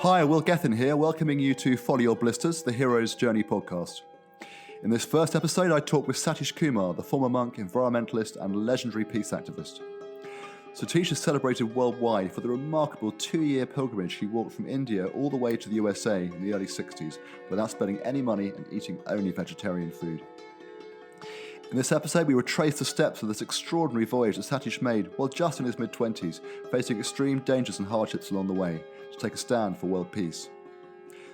Hi, Will Gethin here, welcoming you to Follow Your Blissters, the Hero's Journey podcast. In this first episode, I talk with Satish Kumar, the former monk, environmentalist, and legendary peace activist. Satish is celebrated worldwide for the remarkable 2-year pilgrimage he walked from India all the way to the USA in the early 60s without spending any money and eating only vegetarian food. In this episode, we retrace the steps of this extraordinary voyage that Satish made while just in his mid-20s, facing extreme dangers and hardships along the way to take a stand for world peace.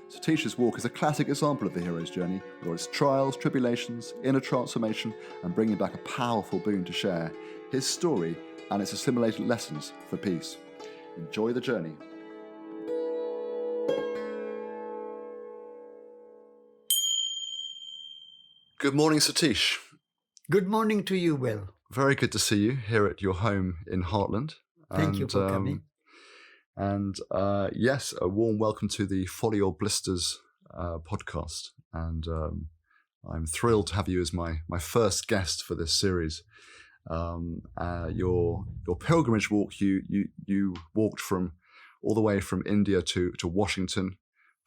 Satish's walk is a classic example of the hero's journey, with all its trials, tribulations, inner transformation, and bringing back a powerful boon to share, his story and its assimilated lessons for peace. Enjoy the journey. Good morning, Satish. Good morning to you, Will. Very good to see you here at your home in Heartland. Thank you for coming. And yes, a warm welcome to the Follow Your Blisters podcast. And I'm thrilled to have you as my first guest for this series. Your pilgrimage walk, you walked from all the way from India to Washington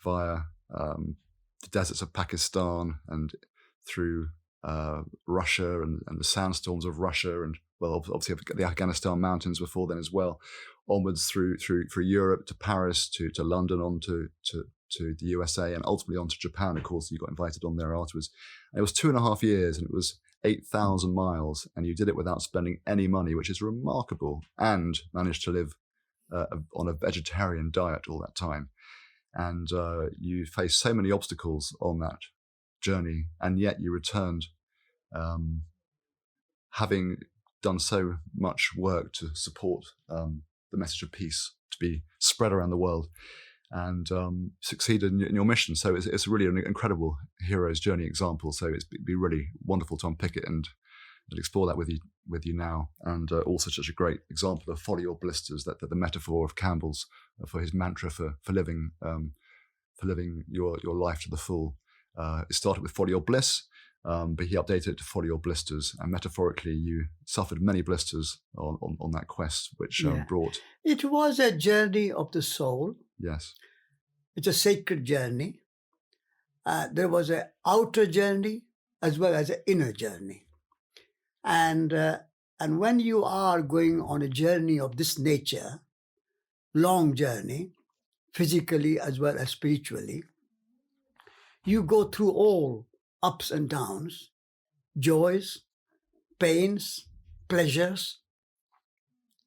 via the deserts of Pakistan and through Russia and the sandstorms of Russia, and well, obviously the Afghanistan mountains before then as well, onwards through Europe to Paris to London, on to the USA, and ultimately on to Japan. Of course, you got invited on there afterwards. And it was 2.5 years, and it was 8,000 miles, and you did it without spending any money, which is remarkable, and managed to live on a vegetarian diet all that time. And you faced so many obstacles on that journey, and yet you returned having done so much work to support the message of peace to be spread around the world, and succeeded in your mission. So it's really an incredible hero's journey example. So it'd be really wonderful to unpick it and explore that with you now. And also such a great example of Follow Your Blisters, that the metaphor of Campbell's for his mantra for living your life to the full. It started with Follow Your Bliss, but he updated it to Follow Your Blisters, and metaphorically you suffered many blisters on that quest, which brought... It was a journey of the soul. Yes. It's a sacred journey. There was an outer journey as well as an inner journey. And when you are going on a journey of this nature, long journey, physically as well as spiritually, you go through all ups and downs, joys, pains, pleasures,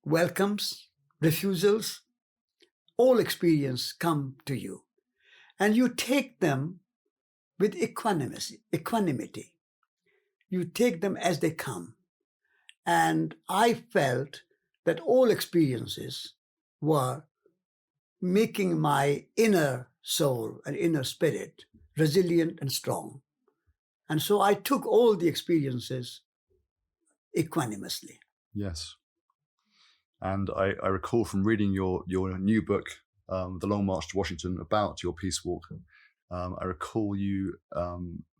welcomes, refusals. All experience come to you, and you take them with equanimity. You take them as they come. And I felt that all experiences were making my inner soul and inner spirit resilient and strong. And so I took all the experiences equanimously. Yes. And I recall from reading your new book, The Long March to Washington, about your peace walk. I recall you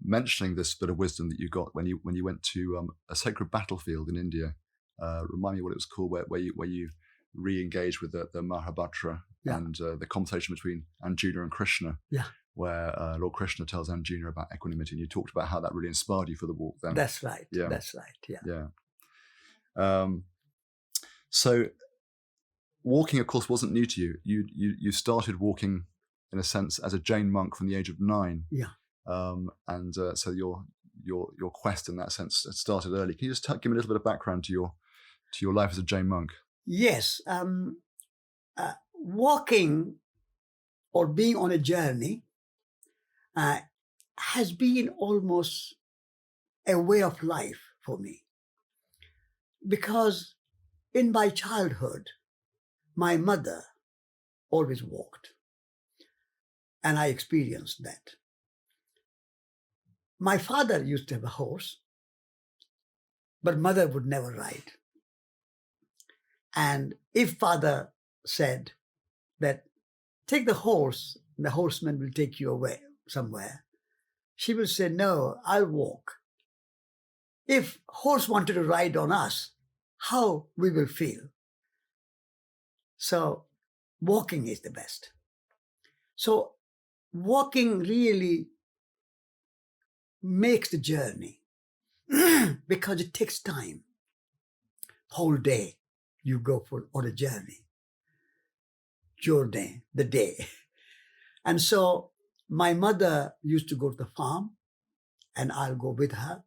mentioning this bit of wisdom that you got when you went to a sacred battlefield in India. Remind me what it was called, where you re-engaged with the Mahabharata and the conversation between Arjuna and Krishna. Yeah. Where Lord Krishna tells Arjuna about equanimity, and you talked about how that really inspired you for the walk then. That's right. Yeah. That's right. Yeah. Yeah. So walking, of course, wasn't new to you. You started walking, in a sense, as a Jain monk from the age of 9. Yeah. And so your quest in that sense started early. Can you just give me a little bit of background to your life as a Jain monk? Yes. Walking or being on a journey has been almost a way of life for me. Because in my childhood, my mother always walked, and I experienced that. My father used to have a horse, but mother would never ride. And if father said that, take the horse, and the horseman will take you away somewhere, she will say, no, I'll walk. If horse wanted to ride on us, how we will feel. So walking is the best. So walking really makes the journey because it takes time. Whole day you go on a journey, the day. And so my mother used to go to the farm and I'll go with her.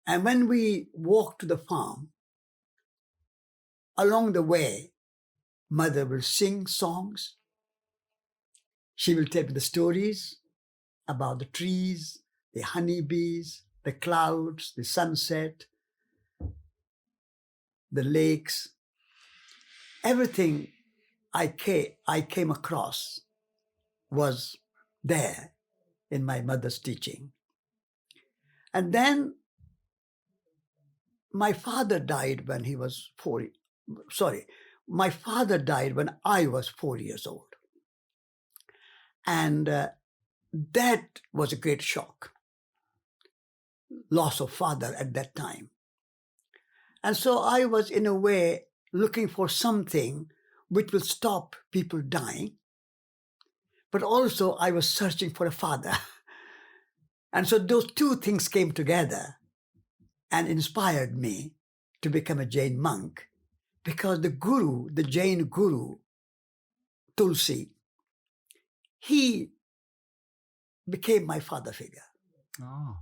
And when we walk to the farm, along the way, mother will sing songs. She will tell me the stories about the trees, the honeybees, the clouds, the sunset, the lakes. Everything I came across was there in my mother's teaching. And then my father died when he was my father died when I was 4 years old. And that was a great shock. Loss of father at that time. And so I was in a way looking for something which will stop people dying. But also I was searching for a father. And so those two things came together and inspired me to become a Jain monk, because the Jain guru, Tulsi, he became my father figure. Oh.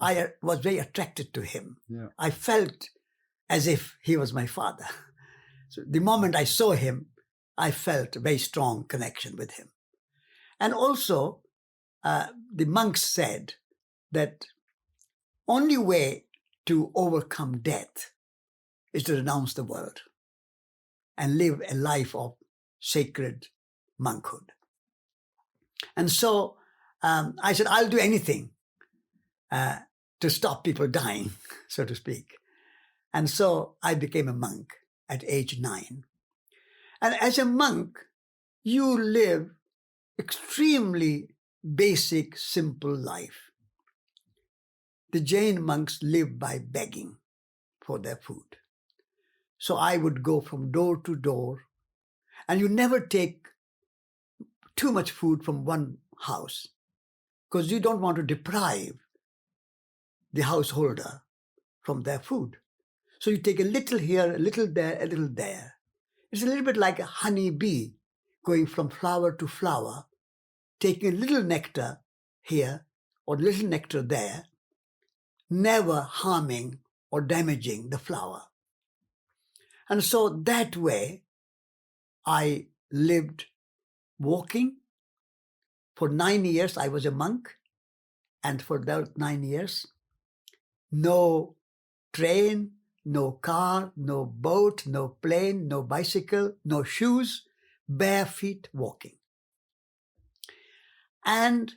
I was very attracted to him. Yeah. I felt as if he was my father. So the moment I saw him, I felt a very strong connection with him. And also, the monks said that only way to overcome death is to renounce the world and live a life of sacred monkhood. And so I said, I'll do anything to stop people dying, so to speak. And so I became a monk at age 9. And as a monk, you live extremely basic, simple life. The Jain monks live by begging for their food. So I would go from door to door, and you never take too much food from one house because you don't want to deprive the householder from their food. So you take a little here, a little there, a little there. It's a little bit like a honey bee going from flower to flower, taking a little nectar here or little nectar there, never harming or damaging the flower. And so that way, I lived walking. For 9 years, I was a monk. And for those 9 years, no train, no car, no boat, no plane, no bicycle, no shoes, bare feet walking. And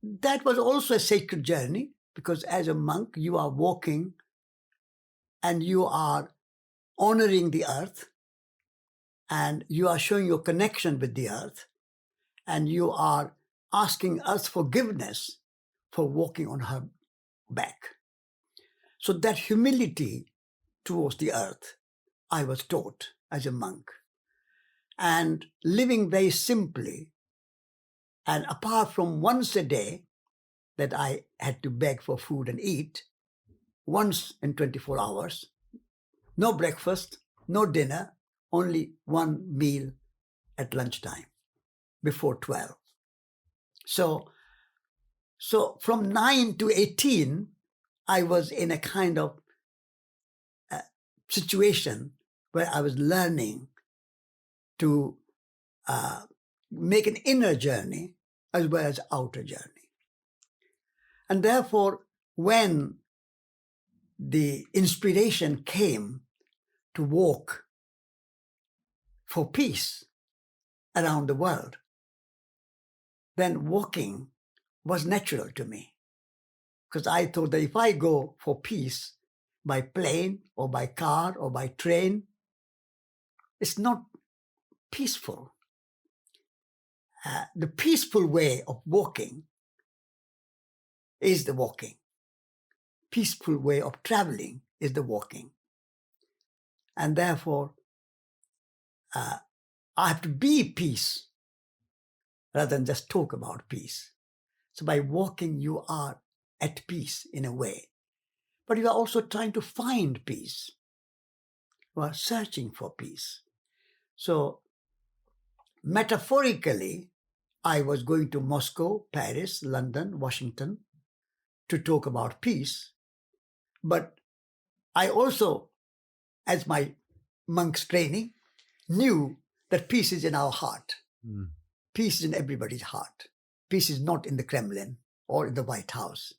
that was also a sacred journey, because as a monk, you are walking and you are honoring the earth, and you are showing your connection with the earth, and you are asking earth forgiveness for walking on her back. So that humility towards the earth, I was taught as a monk. And living very simply, and apart from once a day that I had to beg for food and eat, once in 24 hours, no breakfast, no dinner, only one meal at lunchtime before 12. So from 9 to 18, I was in a kind of situation where I was learning to make an inner journey as well as outer journey. And therefore, when the inspiration came to walk for peace around the world, then walking was natural to me. Because I thought that if I go for peace by plane or by car or by train, it's not peaceful. The peaceful way of walking is the walking. Peaceful way of traveling is the walking. And therefore, I have to be peace rather than just talk about peace. So by walking, you are at peace in a way, but you are also trying to find peace. You are searching for peace. So metaphorically, I was going to Moscow, Paris, London, Washington to talk about peace. But I also, as my monk's training, knew that peace is in our heart. Peace is in everybody's heart. Peace is not in the Kremlin or in the White House.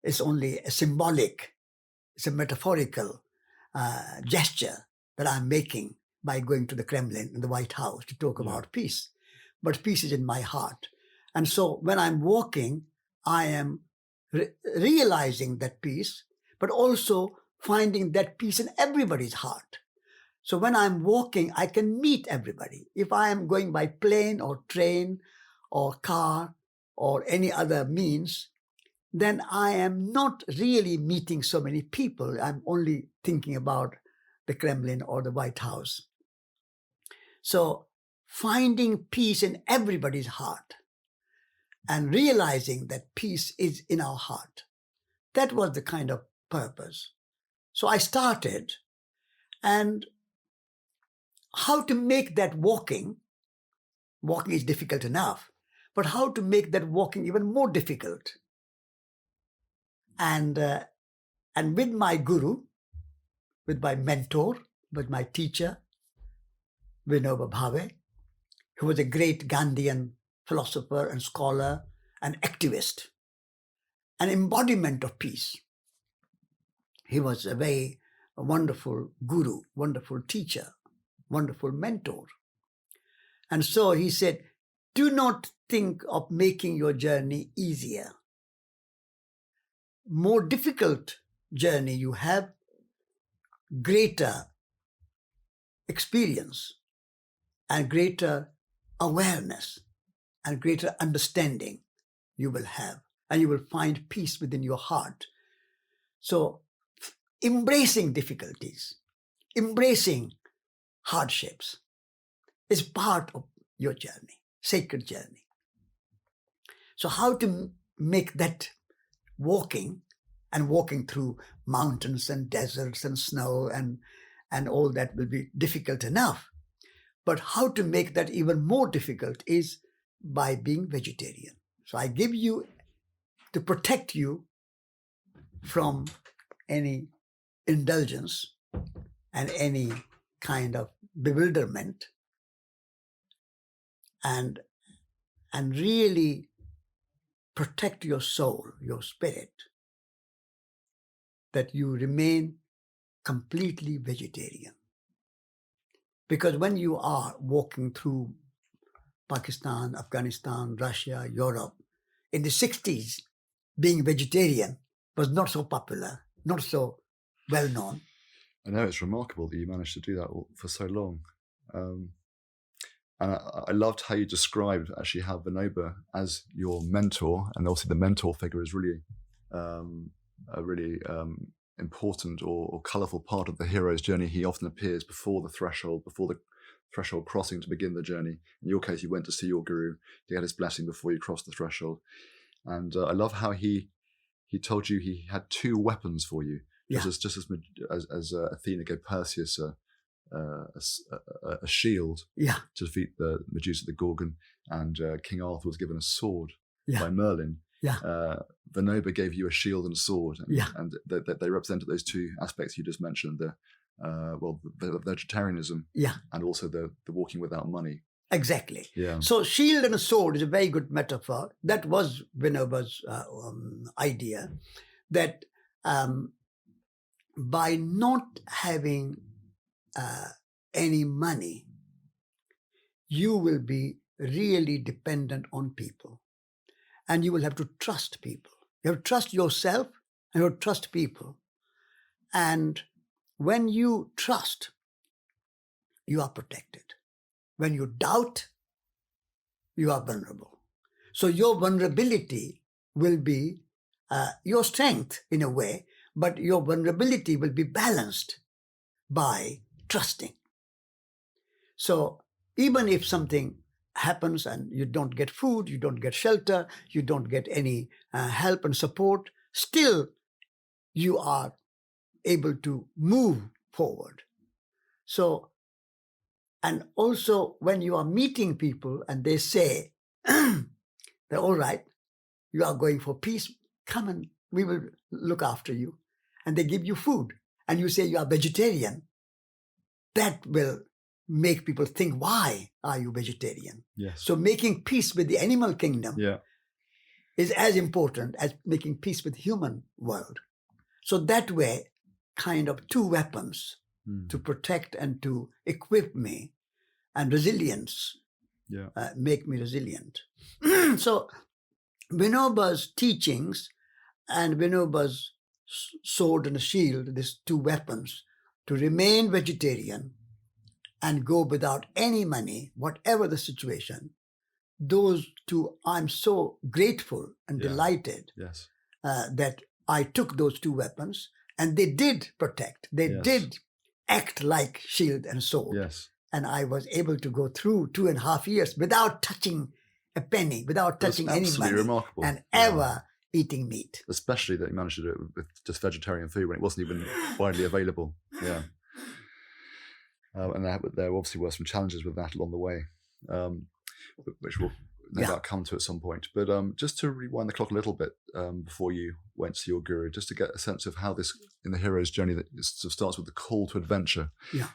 It's only a symbolic, it's a metaphorical gesture that I'm making by going to the Kremlin and the White House to talk about peace. But peace is in my heart. And so when I'm walking, I am realizing that peace, but also finding that peace in everybody's heart. So when I'm walking, I can meet everybody. If I am going by plane or train or car or any other means, then I am not really meeting so many people. I'm only thinking about the Kremlin or the White House. So finding peace in everybody's heart and realizing that peace is in our heart. That was the kind of purpose. So I started, and how to make that walking is difficult enough, but how to make that walking even more difficult. And with my guru, with my mentor, with my teacher, Vinoba Bhave, who was a great Gandhian philosopher and scholar and activist, an embodiment of peace. He was a very wonderful guru, wonderful teacher, wonderful mentor. And so he said, do not think of making your journey easier. More difficult journey you have, greater experience and greater awareness and greater understanding you will have, and you will find peace within your heart. So embracing difficulties, embracing hardships is part of your journey, sacred journey. So how to make that walking through mountains and deserts and snow and all that will be difficult enough. But how to make that even more difficult is by being vegetarian. So I give you, to protect you from any indulgence and any kind of bewilderment, and really protect your soul, your spirit, that you remain completely vegetarian. Because when you are walking through Pakistan, Afghanistan, Russia, Europe, in the 60s, being vegetarian was not so popular, not so well known. I know, it's remarkable that you managed to do that for so long. And I loved how you described actually how Vinoba, as your mentor, and also the mentor figure, is really a really important or colourful part of the hero's journey. He often appears before the threshold crossing to begin the journey. In your case, you went to see your guru to get his blessing before you crossed the threshold. And I love how he told you he had two weapons for you, just as Athena gave Perseus a shield to defeat the Medusa the Gorgon, and King Arthur was given a sword by Merlin. Vinoba gave you a shield and a sword, and they represented those two aspects you just mentioned: the vegetarianism, and also the walking without money. Exactly. Yeah. So shield and a sword is a very good metaphor. That was Vinoba's idea, that by not having any money, you will be really dependent on people, and you will have to trust people. You have to trust yourself and you have to trust people. And when you trust, you are protected. When you doubt, you are vulnerable. So your vulnerability will be your strength in a way, but your vulnerability will be balanced by trusting. So even if something happens and you don't get food, you don't get shelter, you don't get any help and support, still you are able to move forward. So, and also when you are meeting people and they say, they're all right, you are going for peace, come and we will look after you. And they give you food and you say you are vegetarian, that will make people think, why are you vegetarian? Yes. So making peace with the animal kingdom is as important as making peace with the human world. So that way, kind of two weapons to protect and to equip me, and resilience, make me resilient. So Vinoba's teachings and Vinoba's sword and shield, these two weapons, to remain vegetarian and go without any money, whatever the situation, those two, I'm so grateful and delighted that I took those two weapons and they did protect. They did act like shield and sword. Yes. And I was able to go through 2.5 years without touching a penny, without touching any money, remarkable. And ever eating meat. Especially that you managed to do it with just vegetarian food when it wasn't even widely available. Yeah. And there obviously were some challenges with that along the way, which we'll no doubt come to at some point. But just to rewind the clock a little bit before you went to your guru, just to get a sense of how this, in the hero's journey, that sort of starts with the call to adventure. Yeah.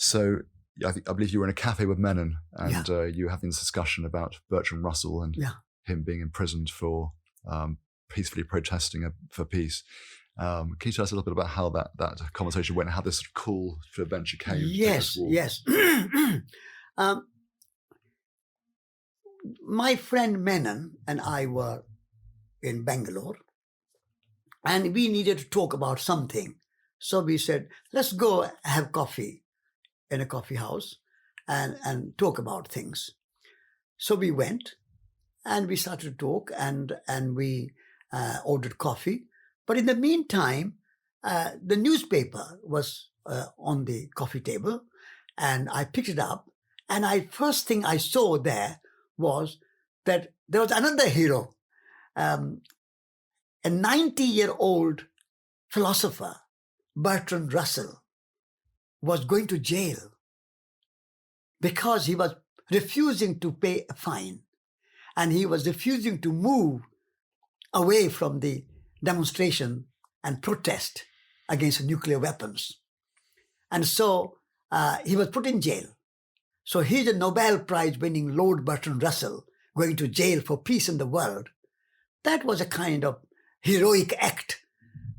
So I believe you were in a cafe with Menon, and you were having this discussion about Bertrand Russell and him being imprisoned for peacefully protesting for peace. Can you tell us a little bit about how that conversation went and how this sort of call to adventure came? Yes. My friend Menon and I were in Bangalore and we needed to talk about something. So we said, let's go have coffee in a coffee house and talk about things. So we went and we started to talk and we ordered coffee. But in the meantime, the newspaper was on the coffee table and I picked it up. And first thing I saw there was that there was another hero, a 90-year-old philosopher, Bertrand Russell, was going to jail because he was refusing to pay a fine and he was refusing to move away from the demonstration and protest against nuclear weapons. And so he was put in jail. So he's a Nobel Prize winning Lord Bertrand Russell going to jail for peace in the world. That was a kind of heroic act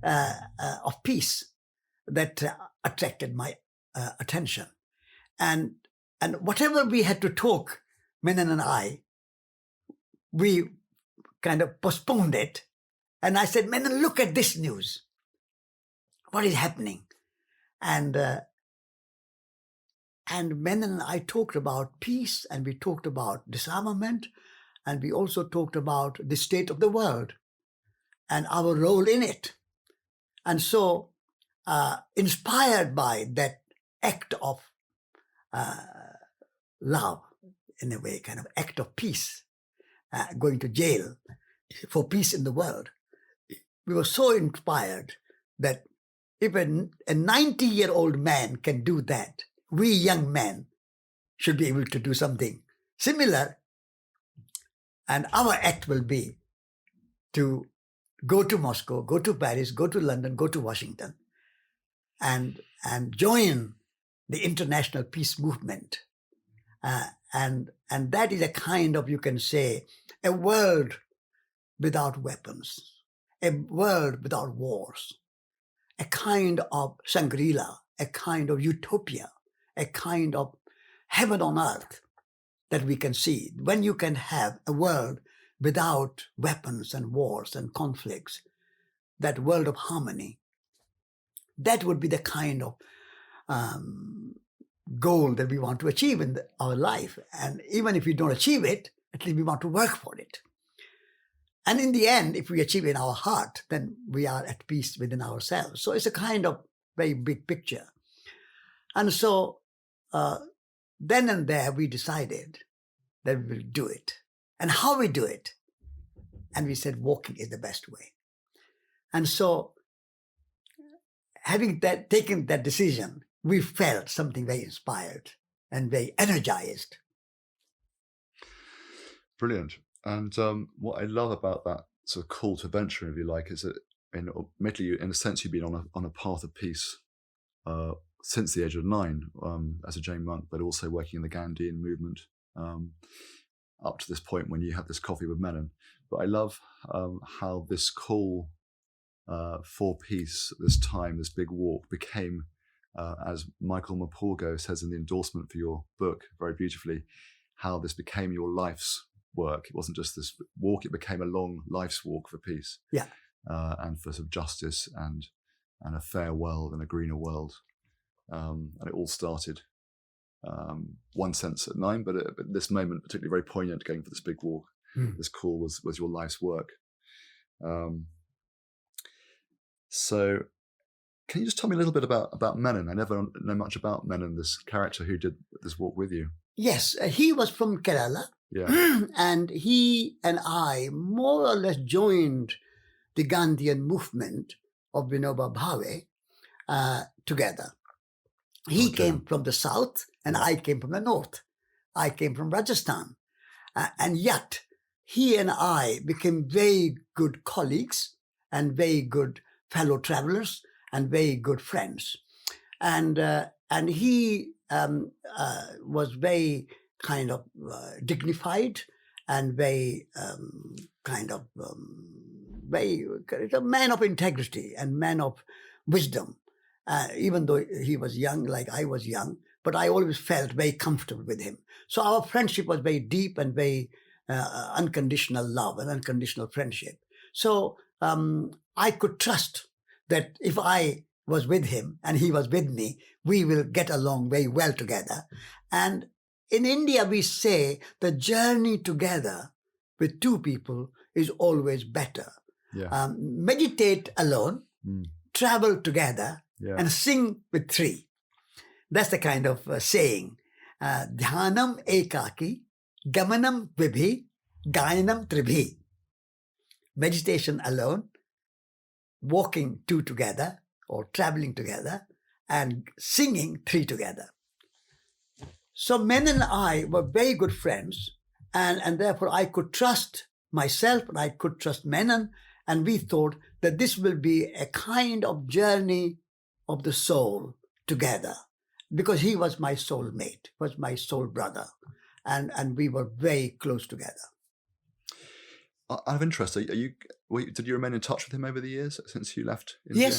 of peace that attracted my attention. And whatever we had to talk, Menon and I, we kind of postponed it. And I said, Menon, look at this news. What is happening? And Menon and I talked about peace, and we talked about disarmament, and we also talked about the state of the world and our role in it. And so, inspired by that act of love, in a way, kind of act of peace, going to jail for peace in the world, we were so inspired that if a 90-year-old man can do that, we young men should be able to do something similar. And our act will be to go to Moscow, go to Paris, go to London, go to Washington, and join the international peace movement. And that is a kind of, you can say, a world without weapons, a world without wars, a kind of Shangri-La, a kind of utopia, a kind of heaven on earth that we can see. When you can have a world without weapons and wars and conflicts, that world of harmony, that would be the kind of goal that we want to achieve in our life. And even if we don't achieve it, at least we want to work for it. And in the end, if we achieve it in our heart, then we are at peace within ourselves. So it's a kind of very big picture. And so then and there we decided that we will do it. And how we do it? And we said walking is the best way. And so having taken that decision, we felt something very inspired and very energized. Brilliant. And what I love about that sort of call to adventure, if you like, is that admittedly, in a sense, you've been on a path of peace since the age of 9 as a Jain monk, but also working in the Gandhian movement up to this point when you had this coffee with Menon. But I love how this call for peace, this time, this big walk became, as Michael Mapurgo says in the endorsement for your book very beautifully, how this became your life's work. It wasn't just this walk, it became a long life's walk for peace. Yeah. And for sort of justice and a fair world and a greener world. And it all started, one sense at 9, but this moment, particularly very poignant, going for this big walk. This call was your life's work. So can you just tell me a little bit about Menon? I never know much about Menon, this character who did this walk with you. Yes, he was from Kerala. Yeah. And he and I more or less joined the Gandhian movement of Vinoba Bhave together. He came from the south and I came from the north. I came from Rajasthan. And yet he and I became very good colleagues and very good fellow travelers and very good friends. And he was very kind of dignified and very very a man of integrity and man of wisdom. Even though he was young, like I was young, but I always felt very comfortable with him. So our friendship was very deep and very unconditional love and unconditional friendship. So I could trust that if I was with him and he was with me, we will get along very well together. And in India, we say the journey together with 2 people is always better. Yeah. Meditate alone, travel together, and sing with 3. That's the kind of saying. Dhyanam ekaki, gamanam vibhi, gayanam tribhi. Meditation alone, walking 2 together, or traveling together, and singing 3 together. So Menon and I were very good friends, and therefore I could trust myself and I could trust Menon, and we thought that this will be a kind of journey of the soul together, because he was my soul mate, was my soul brother, and we were very close together. Out of interest, did you remain in touch with him over the years since you left India?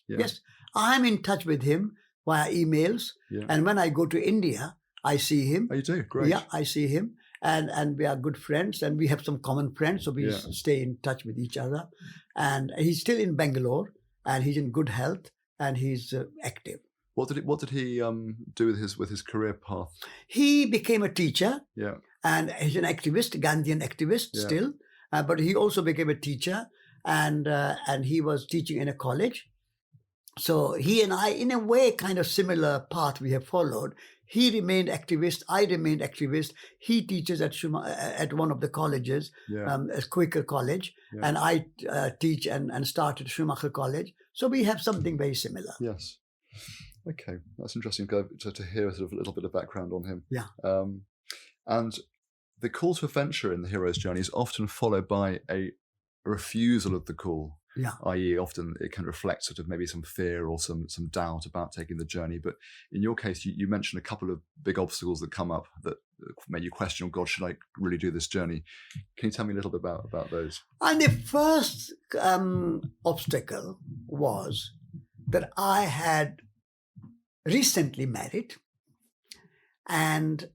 Yes. I'm in touch with him via emails, and when I go to India, I see him. Oh, you do? Great. Yeah, I see him, and we are good friends, and we have some common friends, so we stay in touch with each other. And he's still in Bangalore, and he's in good health, and he's active. What did he do with his career path? He became a teacher. Yeah. And he's an activist, Gandhian activist still, but he also became a teacher, and he was teaching in a college. So he and I, in a way, kind of similar path we have followed. He remained activist. I remained activist. He teaches at one of the colleges, a Quaker college, and I teach and started Schumacher College. So we have something very similar. Yes. Okay, that's interesting to hear sort of a little bit of background on him. Yeah. And the call to adventure in the hero's journey is often followed by a refusal of the call. Yeah. I.e., often it can reflect sort of maybe some fear or some doubt about taking the journey. But in your case, you mentioned a couple of big obstacles that come up that made you question, oh God, should I really do this journey? Can you tell me a little bit about those? And the first obstacle was that I had recently married, and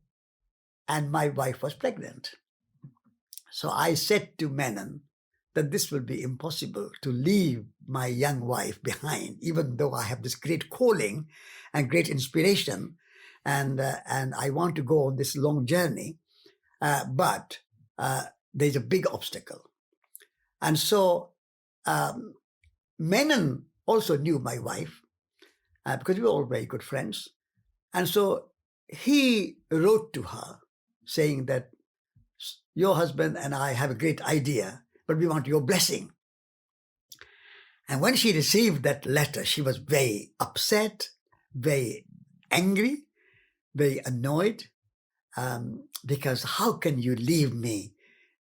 my wife was pregnant. So I said to Menon that this will be impossible to leave my young wife behind, even though I have this great calling and great inspiration, and I want to go on this long journey, but there's a big obstacle. And so Menon also knew my wife, because we were all very good friends. And so he wrote to her saying that your husband and I have a great idea, but we want your blessing. And when she received that letter, she was very upset, very angry, very annoyed, because how can you leave me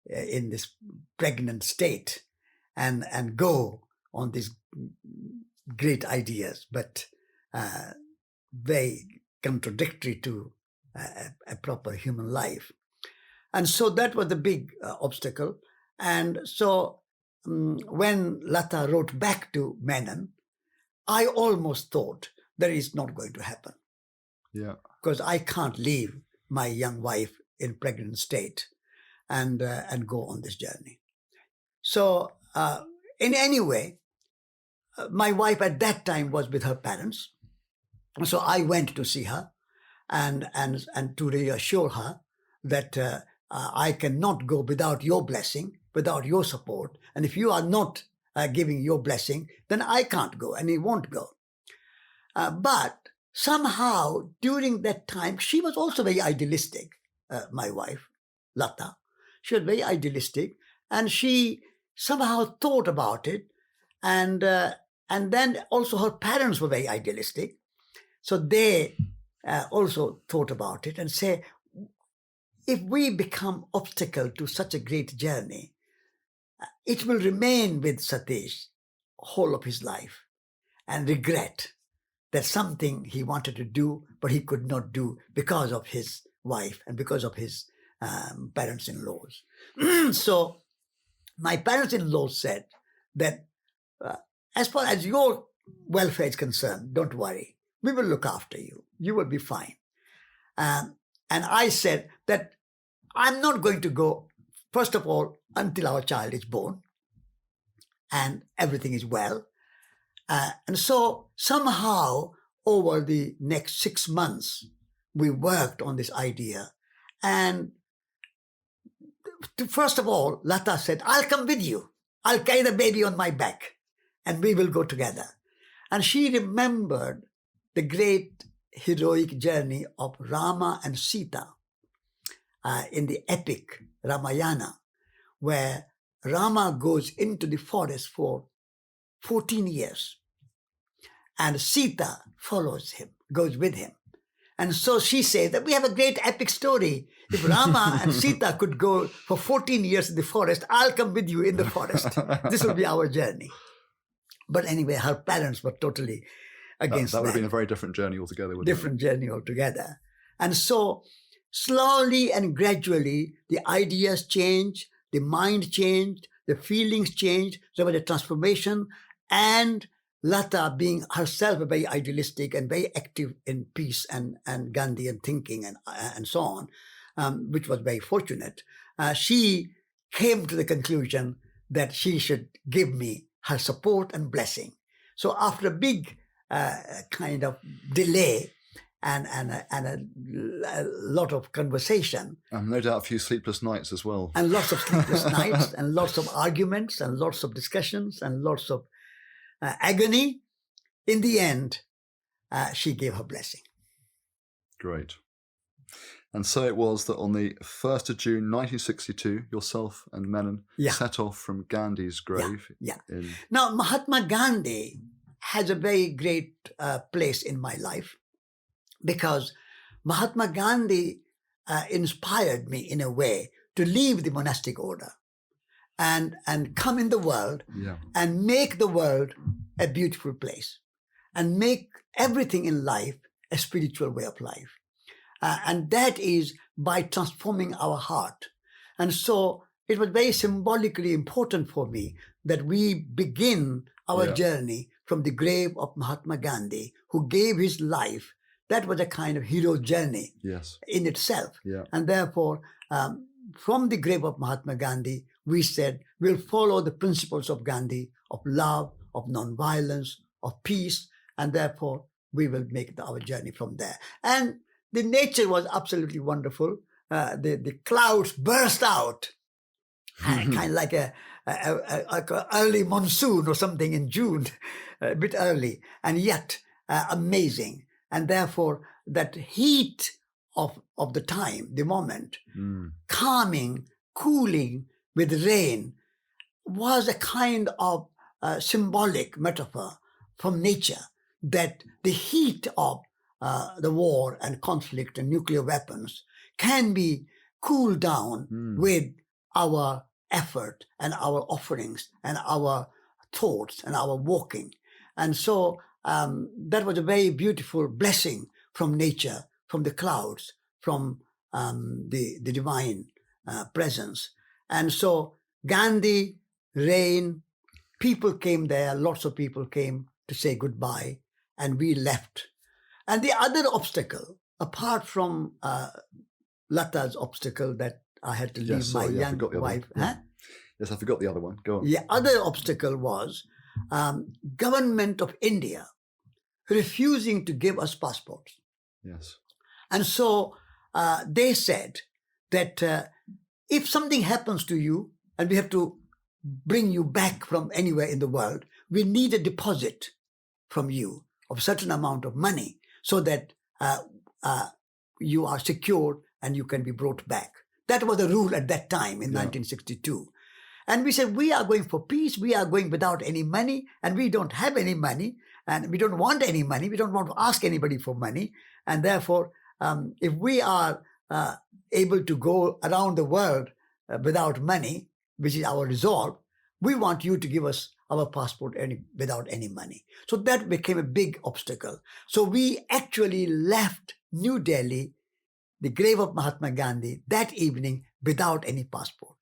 in this pregnant state and go on these great ideas, but very contradictory to a proper human life. And so that was the big obstacle. And so when Lata wrote back to Menon, I almost thought that it's not going to happen. Yeah. Because I can't leave my young wife in pregnant state and go on this journey. So in any way, my wife at that time was with her parents. So I went to see her and to reassure her that I cannot go without your blessing, without your support. And if you are not giving your blessing, then I can't go and he won't go. But somehow during that time, she was also very idealistic, my wife, Lata. She was very idealistic and she somehow thought about it. And then also her parents were very idealistic. So they also thought about it and say, if we become obstacle to such a great journey, it will remain with Satish whole of his life and regret that something he wanted to do, but he could not do because of his wife and because of his parents-in-laws. So my parents-in-law said that as far as your welfare is concerned, don't worry. We will look after you. You will be fine. And I said that I'm not going to go, first of all, until our child is born and everything is well. And so somehow over the next 6 months, we worked on this idea. And first of all, Lata said, I'll come with you. I'll carry the baby on my back and we will go together. And she remembered the great heroic journey of Rama and Sita in the epic Ramayana, where Rama goes into the forest for 14 years and Sita follows him, goes with him. And so she says that we have a great epic story. If Rama and Sita could go for 14 years in the forest, I'll come with you in the forest. This will be our journey. But anyway, her parents were totally against that. That would have been a very different journey altogether. Different journey altogether. And so slowly and gradually, the ideas changed, the mind changed, the feelings changed. There was a transformation. And Lata, being herself very idealistic and very active in peace and Gandhian thinking and so on, which was very fortunate, she came to the conclusion that she should give me her support and blessing. So after a big kind of delay and a lot of conversation. No doubt a few sleepless nights as well. And lots of sleepless nights and lots of arguments and lots of discussions and lots of agony. In the end, she gave her blessing. Great. And so it was that on the 1st of June 1962, yourself and Menon set off from Gandhi's grave. Now, Mahatma Gandhi has a very great place in my life because Mahatma Gandhi inspired me in a way to leave the monastic order and come in the world and make the world a beautiful place and make everything in life a spiritual way of life. And that is by transforming our heart. And so it was very symbolically important for me that we begin our journey from the grave of Mahatma Gandhi, who gave his life. That was a kind of hero journey in itself. And therefore, from the grave of Mahatma Gandhi, we said, we'll follow the principles of Gandhi, of love, of nonviolence, of peace, and therefore we will make our journey from there. And the nature was absolutely wonderful. The clouds burst out, kind of like a early monsoon or something in June, a bit early, and yet amazing. And therefore, that heat of the time, the moment, calming, cooling with rain, was a kind of symbolic metaphor from nature that the heat of the war and conflict and nuclear weapons can be cooled down with our effort and our offerings and our thoughts and our walking. And so that was a very beautiful blessing from nature, from the clouds, from the divine presence. And so Gandhi, rain, people came there, lots of people came to say goodbye, and we left. And the other obstacle, apart from Lata's obstacle that I had to leave my young wife. Yes, I forgot the other one. Go on. The other obstacle was government of India refusing to give us passports. Yes. And so they said that if something happens to you and we have to bring you back from anywhere in the world, we need a deposit from you of a certain amount of money so that you are secured and you can be brought back. That was the rule at that time in 1962. And we said, we are going for peace. We are going without any money, and we don't have any money, and we don't want any money. We don't want to ask anybody for money. And therefore, if we are able to go around the world without money, which is our resolve, we want you to give us our passport without any money. So that became a big obstacle. So we actually left New Delhi, the grave of Mahatma Gandhi, that evening without any passport.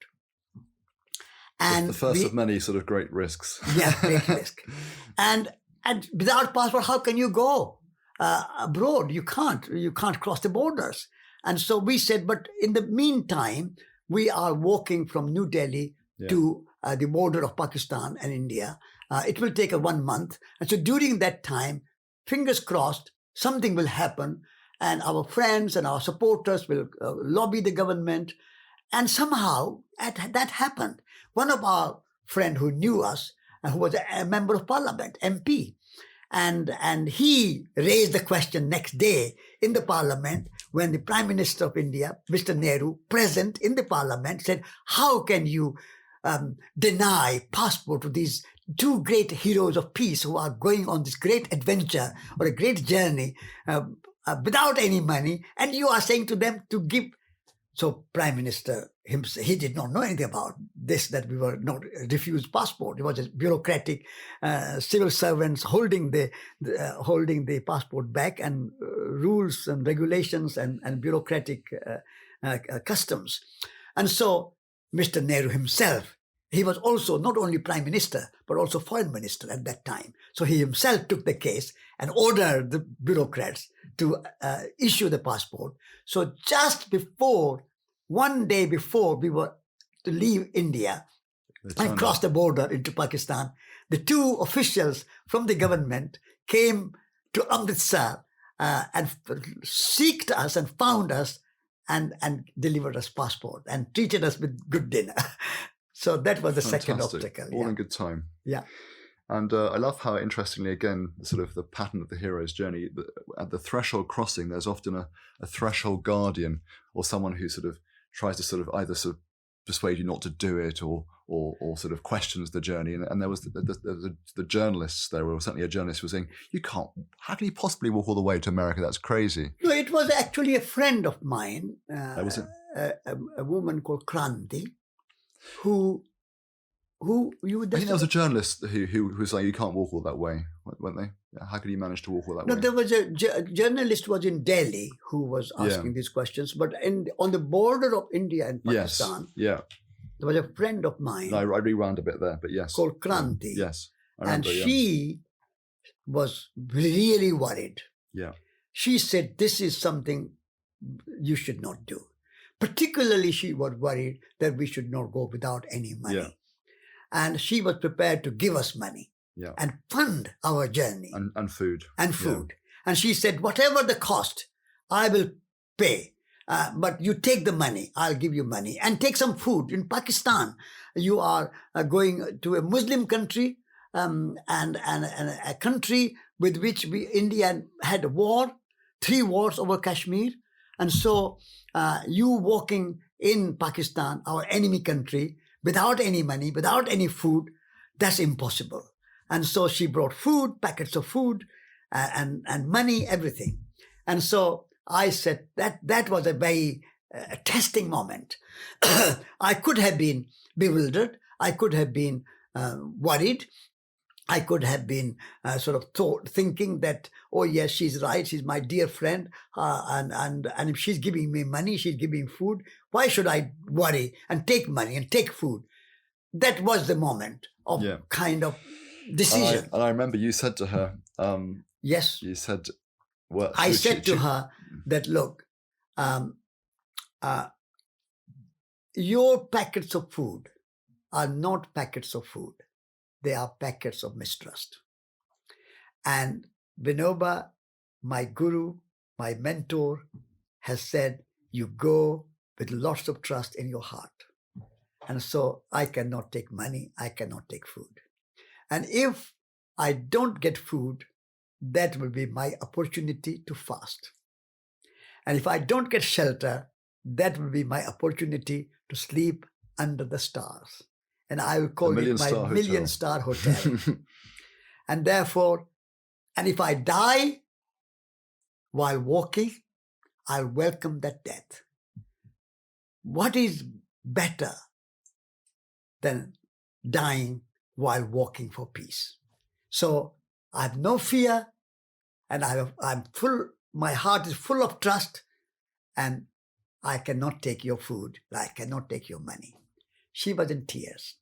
And the first of many sort of great risks. Yeah, great risk. And without passport, how can you go abroad? You can't cross the borders. And so we said, but in the meantime, we are walking from New Delhi to the border of Pakistan and India. It will take 1 month. And so during that time, fingers crossed, something will happen and our friends and our supporters will lobby the government. And somehow that happened. One of our friend who knew us, who was a member of parliament, MP, and he raised the question next day in the parliament when the Prime Minister of India, Mr. Nehru, present in the parliament, said, how can you deny passport to these two great heroes of peace who are going on this great adventure or a great journey without any money, and you are saying to them to give. So Prime Minister himself, he did not know anything about this, that we were not refused passport. It was a bureaucratic civil servants holding the passport back, and rules and regulations and bureaucratic customs. And so Mr. Nehru himself, he was also not only Prime Minister, but also Foreign Minister at that time. So he himself took the case and ordered the bureaucrats to issue the passport. So just before, 1 day before we were to leave India and cross the border into Pakistan, the two officials from the government came to Amritsar and seeked us and found us and delivered us passport and treated us with good dinner. So that was the second obstacle. All in good time. Yeah. And I love how, interestingly, again, sort of the pattern of the hero's journey, at the threshold crossing, there's often a threshold guardian or someone who sort of tries to sort of either sort of persuade you not to do it or sort of questions the journey. And there was the journalists there, or certainly a journalist was saying, how can you possibly walk all the way to America? That's crazy. No, it was actually a friend of mine, Was it? a woman called Kranti, who you would. I think there was a journalist who was like, you can't walk all that way, weren't they? How could you manage to walk all that way? No, there was a journalist was in Delhi who was asking these questions, but on the border of India and Pakistan, there was a friend of mine. No, I rewound a bit there, but yes. Called Kranti. Yes. I remember, and she was really worried. Yeah. She said, this is something you should not do. Particularly, she was worried that we should not go without any money. Yeah. And she was prepared to give us money and fund our journey. And food. And food. Yeah. And she said, whatever the cost, I will pay. But you take the money, I'll give you money. And take some food. In Pakistan, you are going to a Muslim country and a country with which India had a war, 3 wars over Kashmir. And so you walking in Pakistan, our enemy country, without any money, without any food, that's impossible. And so she brought food, packets of food, and money, everything. And so I said that was a very testing moment. I could have been bewildered. I could have been worried. I could have been thinking that, oh yes, she's right. She's my dear friend, and if she's giving me money, she's giving food. Why should I worry and take money and take food? That was the moment of kind of decision. And I remember you said to her, yes, you said, well, I said to her that, look, your packets of food are not packets of food. They are packets of mistrust. And Vinoba, my guru, my mentor, has said, you go with lots of trust in your heart. And so I cannot take money, I cannot take food. And if I don't get food, that will be my opportunity to fast. And if I don't get shelter, that will be my opportunity to sleep under the stars. And I will call it my million-star hotel. And therefore, and if I die while walking, I'll welcome that death. What is better than dying while walking for peace? So I have no fear, and I'm full. My heart is full of trust, and I cannot take your food. I cannot take your money. She was in tears.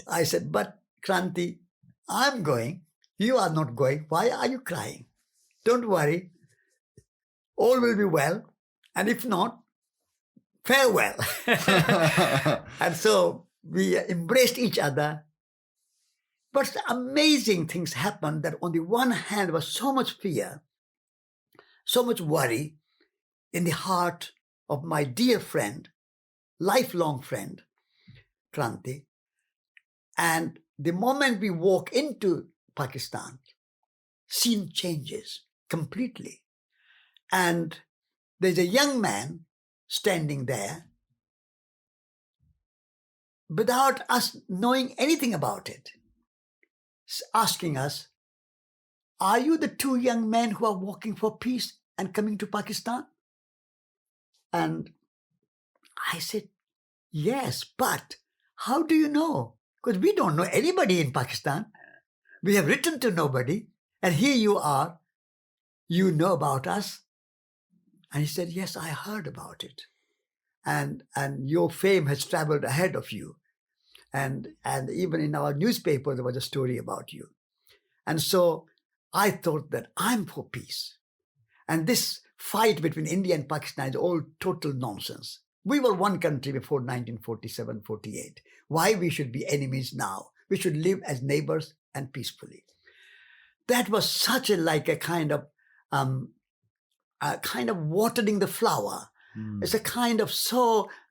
I said, but Kranti, I'm going. You are not going. Why are you crying? Don't worry. All will be well. And if not, farewell. And so we embraced each other. But amazing things happened that on the one hand was so much fear, so much worry in the heart of my dear friend, lifelong friend, Kranti. And the moment we walk into Pakistan, scene changes completely. And there's a young man standing there without us knowing anything about it, asking us, are you the two young men who are walking for peace and coming to Pakistan? And I said, yes, but how do you know? Because we don't know anybody in Pakistan. We have written to nobody. And here you are. You know about us. And he said, yes, I heard about it. And your fame has traveled ahead of you. And even in our newspaper, there was a story about you. And so I thought that I'm for peace. And this fight between India and Pakistan is all total nonsense. We were one country before 1947-48. Why we should be enemies now? We should live as neighbors and peacefully. That was such a kind of watering the flower. It's a kind of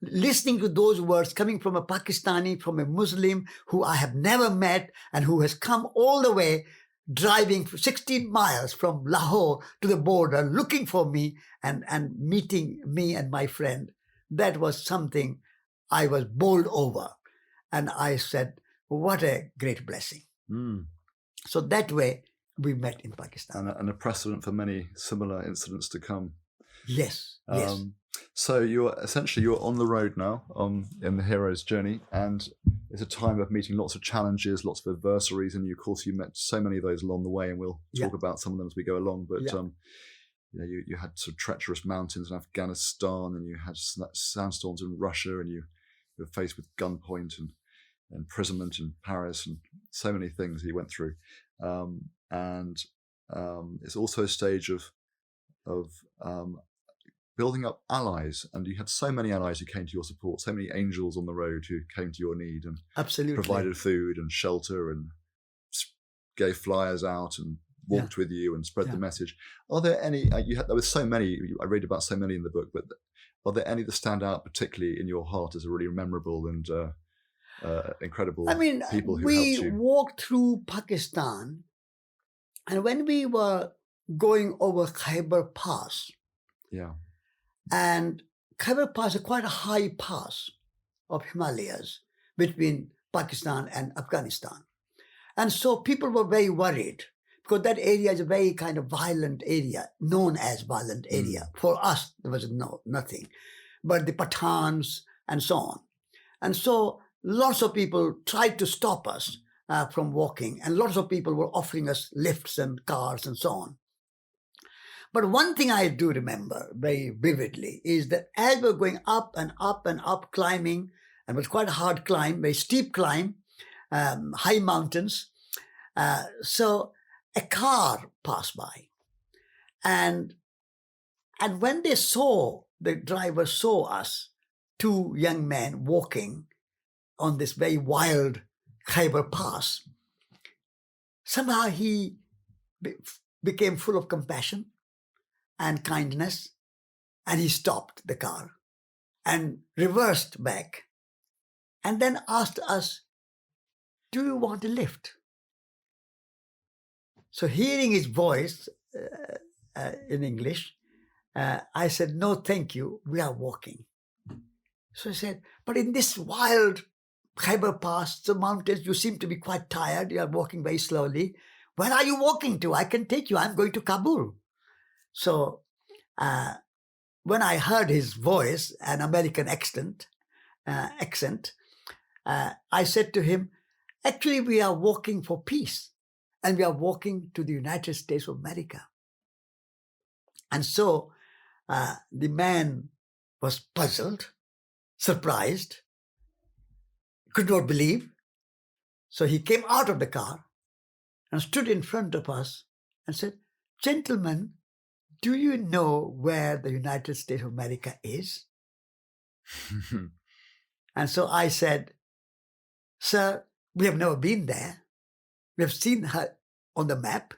listening to those words coming from a Pakistani, from a Muslim who I have never met and who has come all the way, driving 16 miles from Lahore to the border, looking for me and meeting me and my friend. That was something I was bowled over. And I said, what a great blessing. So that way we met in Pakistan. And a precedent for many similar incidents to come. Yes, yes. So you're on the road now in the hero's journey, and it's a time of meeting lots of challenges, lots of adversaries, and of course you met so many of those along the way, and we'll talk about some of them as we go along. But you had sort of treacherous mountains in Afghanistan, and you had sandstorms in Russia, and you were faced with gunpoint and imprisonment in Paris, and so many things you went through. It's also a stage of building up allies, and you had so many allies who came to your support, so many angels on the road who came to your need and absolutely provided food and shelter and gave flyers out and walked with you and spread the message. Are there any? There were so many. I read about so many in the book, but are there any that stand out particularly in your heart as a really memorable and incredible people who helped you? We walked through Pakistan, and when we were going over Khyber Pass, And Khyber Pass is quite a high pass of Himalayas between Pakistan and Afghanistan. And so people were very worried because that area is a very kind of violent area, known as violent area. For us, there was nothing, but the Pathans and so on. And so lots of people tried to stop us from walking, and lots of people were offering us lifts and cars and so on. But one thing I do remember very vividly is that as we were going up and up and up climbing, and it was quite a hard climb, very steep climb, high mountains. So a car passed by. And when the driver saw us, two young men walking on this very wild Khyber Pass, somehow he became full of compassion and kindness, and he stopped the car and reversed back and then asked us, "Do you want a lift?" So hearing his voice in English, I said, "No, thank you, we are walking." So he said, "But in this wild Khyber Pass, the mountains, you seem to be quite tired, you are walking very slowly. Where are you walking to? I can take you, I'm going to Kabul." So when I heard his voice, an American accent, I said to him, "Actually, we are walking for peace, and we are walking to the United States of America." And so the man was puzzled, surprised, could not believe. So he came out of the car and stood in front of us and said, "Gentlemen, do you know where the United States of America is?" And so I said, "Sir, we have never been there. We have seen her on the map.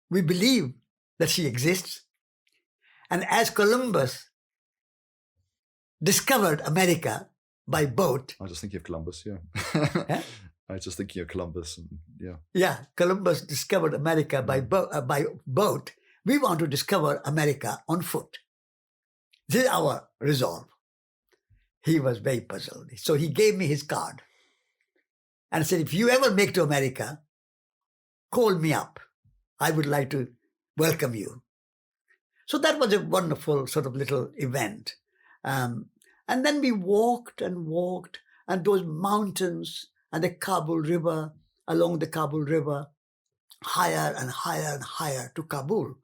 We believe that she exists. And as Columbus discovered America by boat..." I was just thinking of Columbus, yeah. I was just thinking of Columbus, and yeah. Yeah, Columbus discovered America by boat. We want to discover America on foot. This is our resolve. He was very puzzled. So he gave me his card and said, "If you ever make to America, call me up. I would like to welcome you." So that was a wonderful sort of little event. And then we walked, and those mountains and the Kabul River, along the Kabul River, higher and higher and higher to Kabul.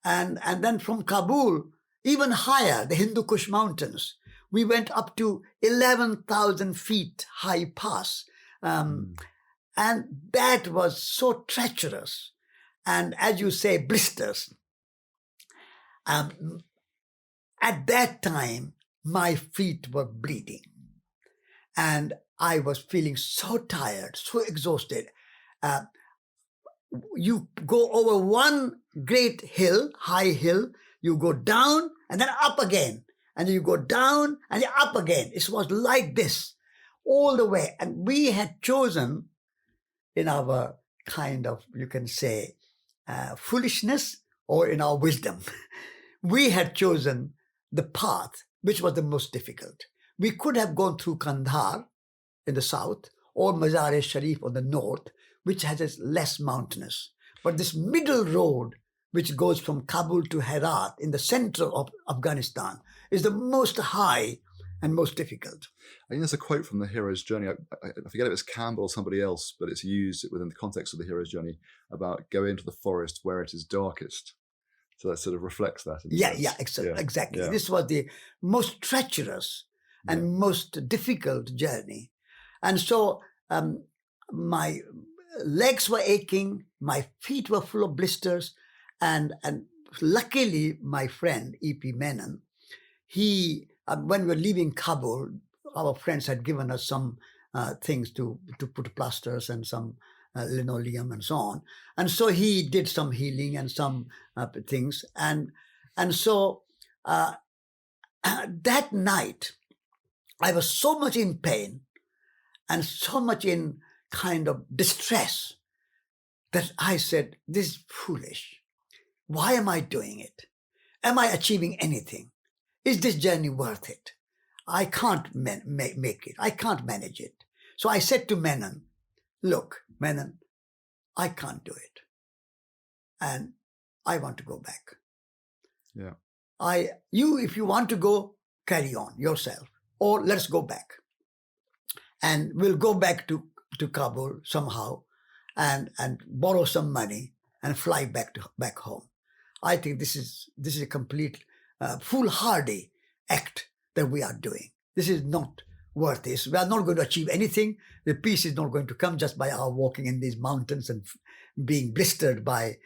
And then from Kabul, even higher, the Hindu Kush Mountains. We went up to 11,000 feet high pass. And that was so treacherous. And as you say, blisters. At that time, my feet were bleeding. And I was feeling so tired, so exhausted. You go over one great hill, high hill, you go down and then up again. And you go down and you're up again. It was like this all the way. And we had chosen, in our kind of, you can say, foolishness or in our wisdom, we had chosen the path which was the most difficult. We could have gone through Kandahar in the south or Mazar-e-Sharif on the north, which has less mountainous. But this middle road, which goes from Kabul to Herat in the center of Afghanistan, is the most high and most difficult. I think there's a quote from The Hero's Journey. I forget if it's Campbell or somebody else, but it's used within the context of The Hero's Journey about go into the forest where it is darkest. So that sort of reflects that. Exactly. Yeah. This was the most treacherous and most difficult journey. And so my legs were aching, my feet were full of blisters, and luckily my friend E.P. Menon, he, when we were leaving Kabul, our friends had given us some things to put plasters and some linoleum and so on. And so he did some healing and some things. And so that night, I was so much in pain and so much in kind of distress that I said, "This is foolish. Why am I doing it? Am I achieving anything? is this journey worth it? I can't make it. I can't manage it. So I said to Menon, look, Menon, I can't do it. And I want to go back. Yeah. If you want to go, carry on yourself, or let's go back. And we'll go back to Kabul somehow and borrow some money and fly back home. I think this is a complete foolhardy act that we are doing. This is not worth it. We are not going to achieve anything. The peace is not going to come just by our walking in these mountains and being blistered by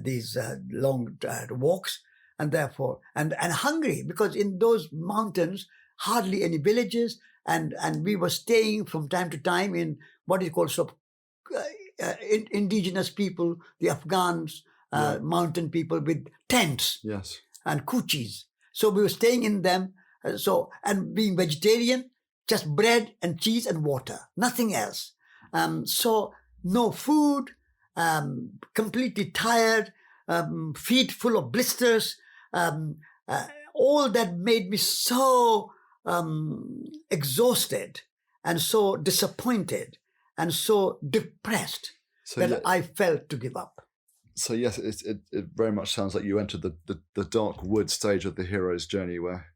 these long walks, and therefore and hungry, because in those mountains hardly any villages, and we were staying from time to time in what is called indigenous people, the Afghans, mountain people with tents, yes, and kuchis. So we were staying in them. And being vegetarian, just bread and cheese and water, nothing else. So no food, completely tired, feet full of blisters. All that made me so exhausted and so disappointed and so depressed that I felt to give up. So yes, it very much sounds like you entered the dark wood stage of the hero's journey, where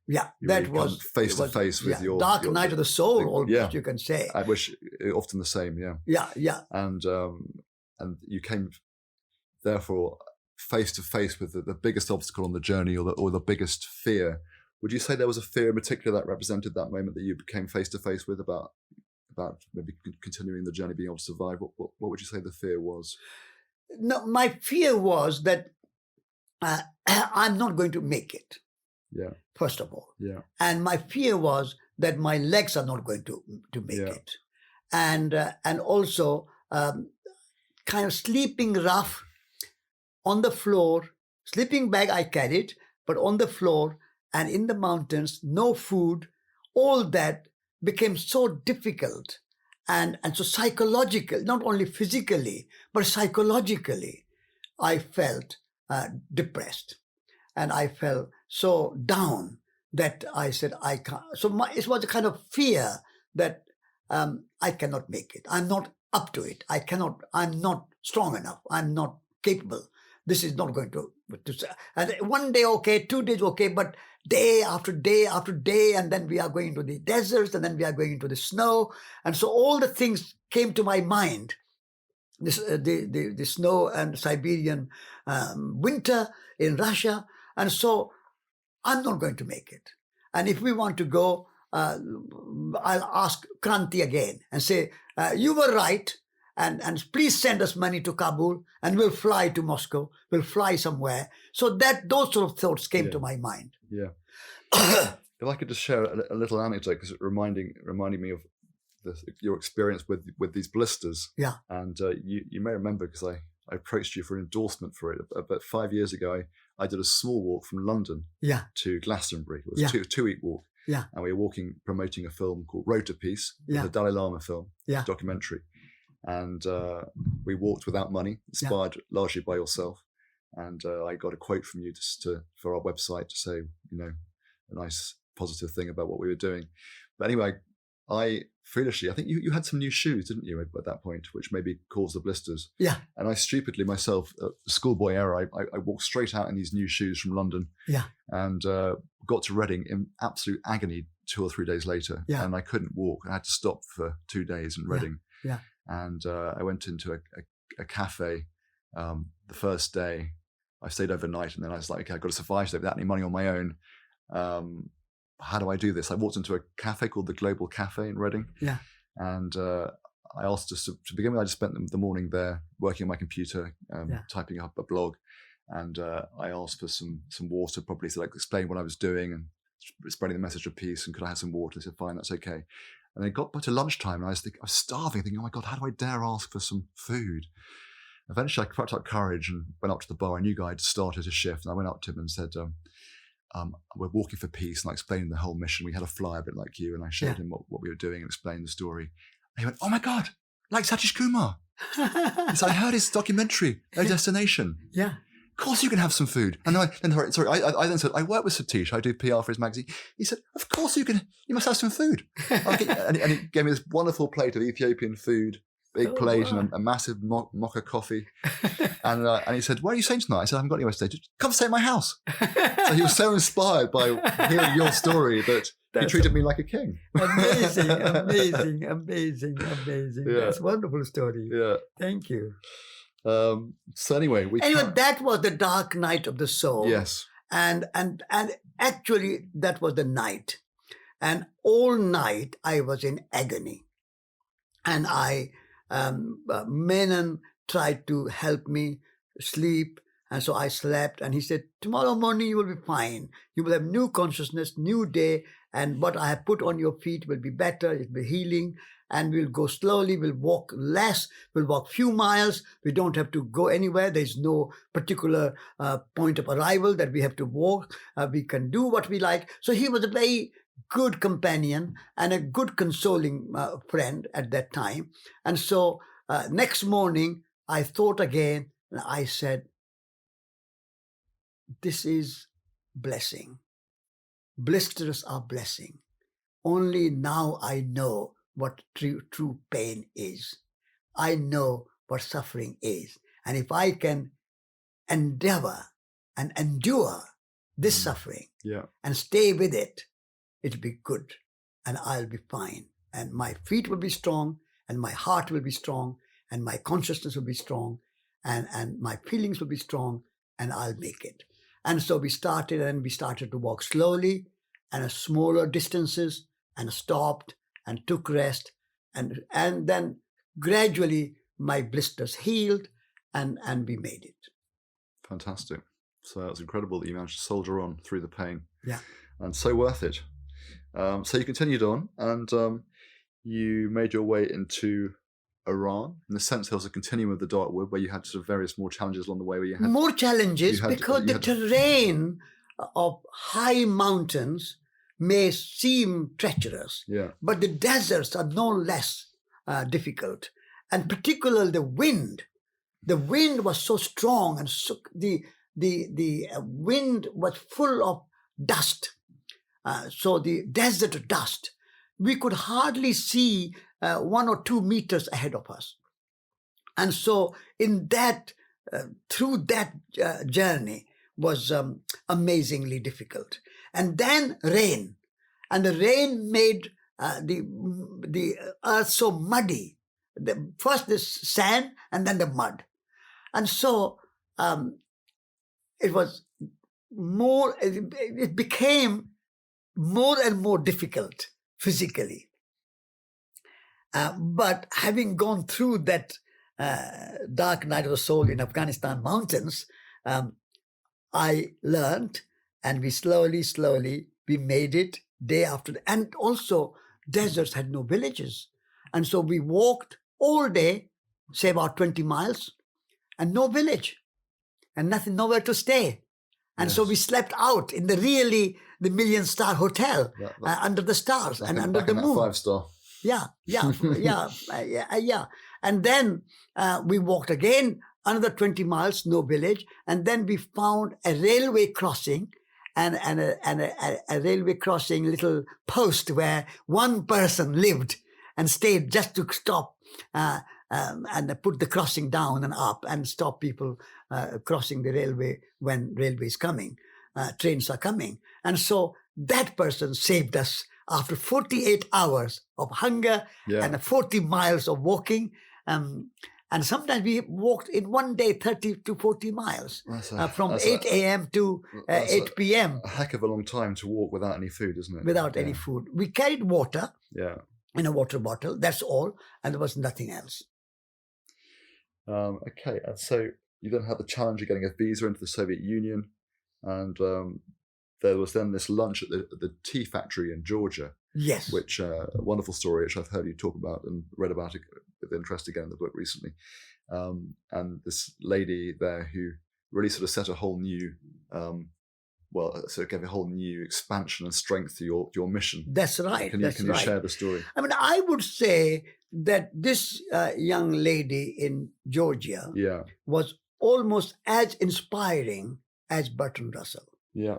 that was face to face with your dark night of the soul, almost you can say. I wish often the same, yeah. And you came therefore face to face with the biggest obstacle on the journey, or the biggest fear. Would you say there was a fear in particular that represented that moment that you became face to face with about maybe continuing the journey, being able to survive? What would you say the fear was? No, my fear was that I'm not going to make it. Yeah. First of all. Yeah. And my fear was that my legs are not going to make it, and also kind of sleeping rough on the floor. Sleeping bag I carried, but on the floor and in the mountains, no food. All that became so difficult. And so psychological, not only physically, but psychologically, I felt depressed. And I felt so down that I said, I can't. So it was a kind of fear that I cannot make it. I'm not up to it. I'm not strong enough. I'm not capable. This is not going to and one day okay, 2 days okay, but day after day after day, and then we are going to the deserts, and then we are going into the snow, and so all the things came to my mind. The snow and Siberian winter in Russia, and so I'm not going to make it. And if we want to go, I'll ask Kranti again and say, you were right. And please send us money to Kabul, and we'll fly to Moscow. We'll fly somewhere. So that those sort of thoughts came to my mind. Yeah. If I could just share a little anecdote, because it reminding me of your experience with these blisters. Yeah. And you may remember, because I approached you for an endorsement for it. About 5 years ago, I did a small walk from London to Glastonbury. It was a 2-week walk. Yeah. And we were promoting a film called Road to Peace, the Dalai Lama film, documentary. And we walked without money, inspired largely by yourself. And I got a quote from you for our website to say, a nice positive thing about what we were doing. But anyway, I think you had some new shoes, didn't you, at that point, which maybe caused the blisters. Yeah. And I stupidly myself, schoolboy error, I walked straight out in these new shoes from London. Yeah. And got to Reading in absolute agony 2 or 3 days later. Yeah. And I couldn't walk. I had to stop for 2 days in Reading. Yeah. And I went into a cafe the first day. I stayed overnight, and then I was like, okay, I've got to survive today without any money on my own. How do I do this? I walked into a cafe called the Global Cafe in Reading. Yeah. And I asked to begin with, I just spent the morning there working on my computer, typing up a blog. And I asked for some water, probably to explain what I was doing and spreading the message of peace. And could I have some water? They said, fine, that's okay. And they got back to lunchtime, and I was starving, thinking, oh my God, how do I dare ask for some food? Eventually, I cracked up courage and went up to the bar. A new guy had started a shift, and I went up to him and said, we're walking for peace, and I explained the whole mission. We had a flyer a bit like you, and I showed him what we were doing and explained the story. And he went, oh my God, like Satish Kumar. He said, I heard his documentary, No Destination. Yeah. of course you can have some food. And I then said, I work with Satish. I do PR for his magazine. He said, of course you must have some food. And he gave me this wonderful plate of Ethiopian food, big plate, and a massive mocha coffee. And he said, what are you saying tonight? I said, I haven't got anywhere to stay. Just come stay at my house. So he was so inspired by hearing your story that he treated me like a king. Amazing. Yeah. That's a wonderful story. Yeah. Thank you. So anyway, that was the dark night of the soul. Yes. And actually that was the night. And all night I was in agony. And Menon tried to help me sleep. And so I slept, and he said, tomorrow morning you will be fine. You will have new consciousness, new day, and what I have put on your feet will be better, it will be healing, and we'll go slowly, we'll walk less, we'll walk few miles, we don't have to go anywhere, there's no particular point of arrival that we have to walk, we can do what we like. So he was a very good companion and a good consoling friend at that time. And so next morning, I thought again, and I said, this is blessing. Blisters are blessing. Only now I know what true pain is. I know what suffering is. And if I can endeavor and endure this suffering and stay with it, it'll be good and I'll be fine. And my feet will be strong and my heart will be strong and my consciousness will be strong and my feelings will be strong and I'll make it. And so we started to walk slowly and at smaller distances and stopped and took rest. And then gradually my blisters healed and we made it. Fantastic. So that was incredible that you managed to soldier on through the pain. Yeah. And so worth it. So you continued on and you made your way into Iran. In the sense, there was a continuum of the dark wood where you had sort of various more challenges along the way. Where you had more challenges because the terrain of high mountains may seem treacherous, but the deserts are no less difficult, and particularly the wind. The wind was so strong, and so the wind was full of dust. So the desert dust, we could hardly see 1 or 2 meters ahead of us. And so in that, through that journey was amazingly difficult. And then rain. And the rain made the earth so muddy. First the sand and then the mud. And so it became more and more difficult physically. But having gone through that dark night of the soul in Afghanistan mountains, I learned, and we slowly, we made it day after day. And also, deserts had no villages. And so we walked all day, say about 20 miles, and no village, and nowhere to stay. And so we slept out in the million-star hotel under the stars and under the moon. 5-star. Yeah. And then we walked again another 20 miles, no village, and then we found a railway crossing and a railway crossing little post where one person lived and stayed just to stop and put the crossing down and up and stop people crossing the railway when railway is coming, trains are coming. And so that person saved us after 48 hours of hunger and 40 miles of walking. And sometimes we walked in one day 30 to 40 miles from 8 a.m. to 8 p.m. A heck of a long time to walk without any food, isn't it? Without any food. We carried water in a water bottle, that's all, and there was nothing else. Okay, and so you then had the challenge of getting a visa into the Soviet Union, and there was then this lunch at the tea factory in Georgia. Yes. Which a wonderful story, which I've heard you talk about and read about it with interest again in the book recently. And this lady there who really sort of set a whole new, gave a whole new expansion and strength to your mission. That's right. Can you share the story? I mean, I would say that this young lady in Georgia was almost as inspiring as Bertrand Russell, Yeah.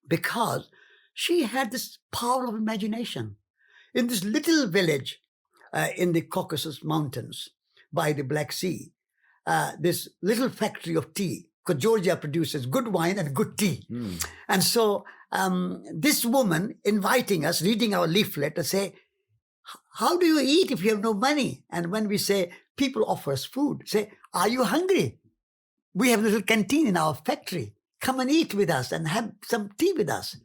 because she had this power of imagination. In this little village in the Caucasus Mountains by the Black Sea, this little factory of tea, because Georgia produces good wine and good tea. And so this woman inviting us, reading our leaflet, to say, how do you eat if you have no money? And when we say, people offer us food, say, are you hungry? We have a little canteen in our factory. Come and eat with us and have some tea with us.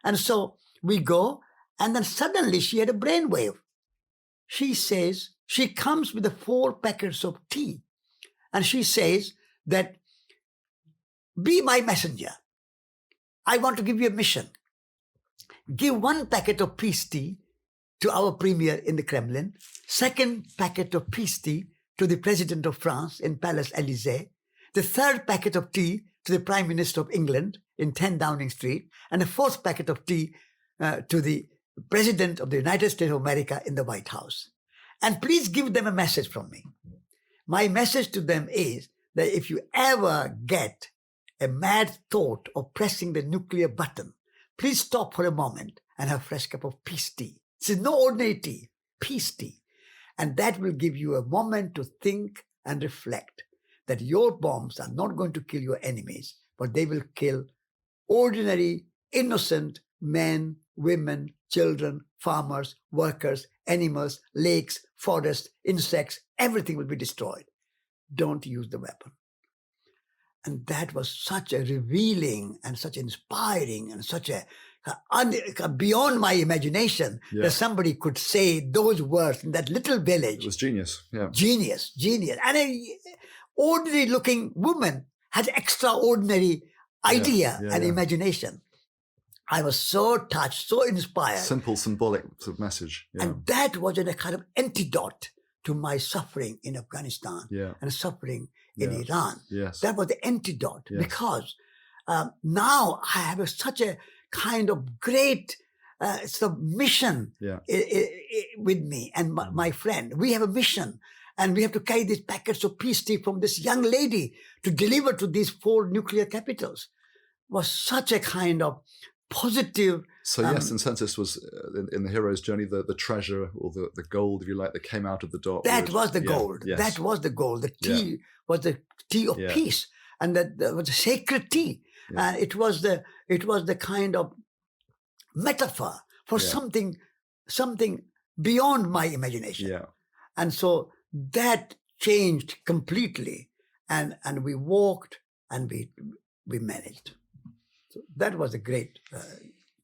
And so we go, and then suddenly she had a brainwave. She says, she comes with the 4 packets of tea. And she says that, be my messenger. I want to give you a mission. Give 1 packet of peace tea to our premier in the Kremlin, 2nd packet of peace tea to the president of France in Palace Élysée, the 3rd packet of tea to the Prime Minister of England in 10 Downing Street, and the 4th packet of tea to the President of the United States of America in the White House. And please give them a message from me. My message to them is that if you ever get a mad thought of pressing the nuclear button, please stop for a moment and have a fresh cup of peace tea. This is no ordinary tea, peace tea. And that will give you a moment to think and reflect that your bombs are not going to kill your enemies, but they will kill ordinary, innocent men, women, children, farmers, workers, animals, lakes, forests, insects, everything will be destroyed. Don't use the weapon. And that was such a revealing and such inspiring and such a beyond my imagination that somebody could say those words in that little village. It was genius. Yeah. Genius. And an ordinary looking woman had extraordinary idea and imagination. I was so touched, so inspired. Simple, symbolic sort of message. Yeah. And that was a kind of antidote to my suffering in Afghanistan and suffering in Iran. Yes. That was the antidote because now I have such a kind of great mission with me and my friend. We have a mission, and we have to carry these packets of peace tea from this young lady to deliver to these 4 nuclear capitals. Was such a kind of positive. So yes, in a sense, this was in the hero's journey, the treasure or the gold, if you like, that came out of the dark. That was the gold. Yes. That was the gold. The tea was the tea of peace, and that was a sacred tea. And it was the kind of metaphor for something beyond my imagination. Yeah. And so that changed completely, and we walked and we managed. So that was a great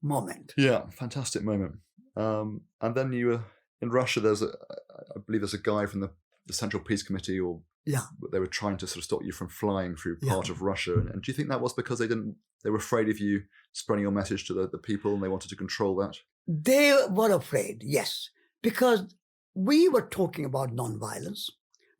moment. Yeah, fantastic moment. And then you were in Russia. I believe there's a guy from the Central Peace Committee, or they were trying to sort of stop you from flying through part of Russia. And do you think that was because they were afraid of you spreading your message to the people, and they wanted to control that? They were afraid, yes, because we were talking about nonviolence.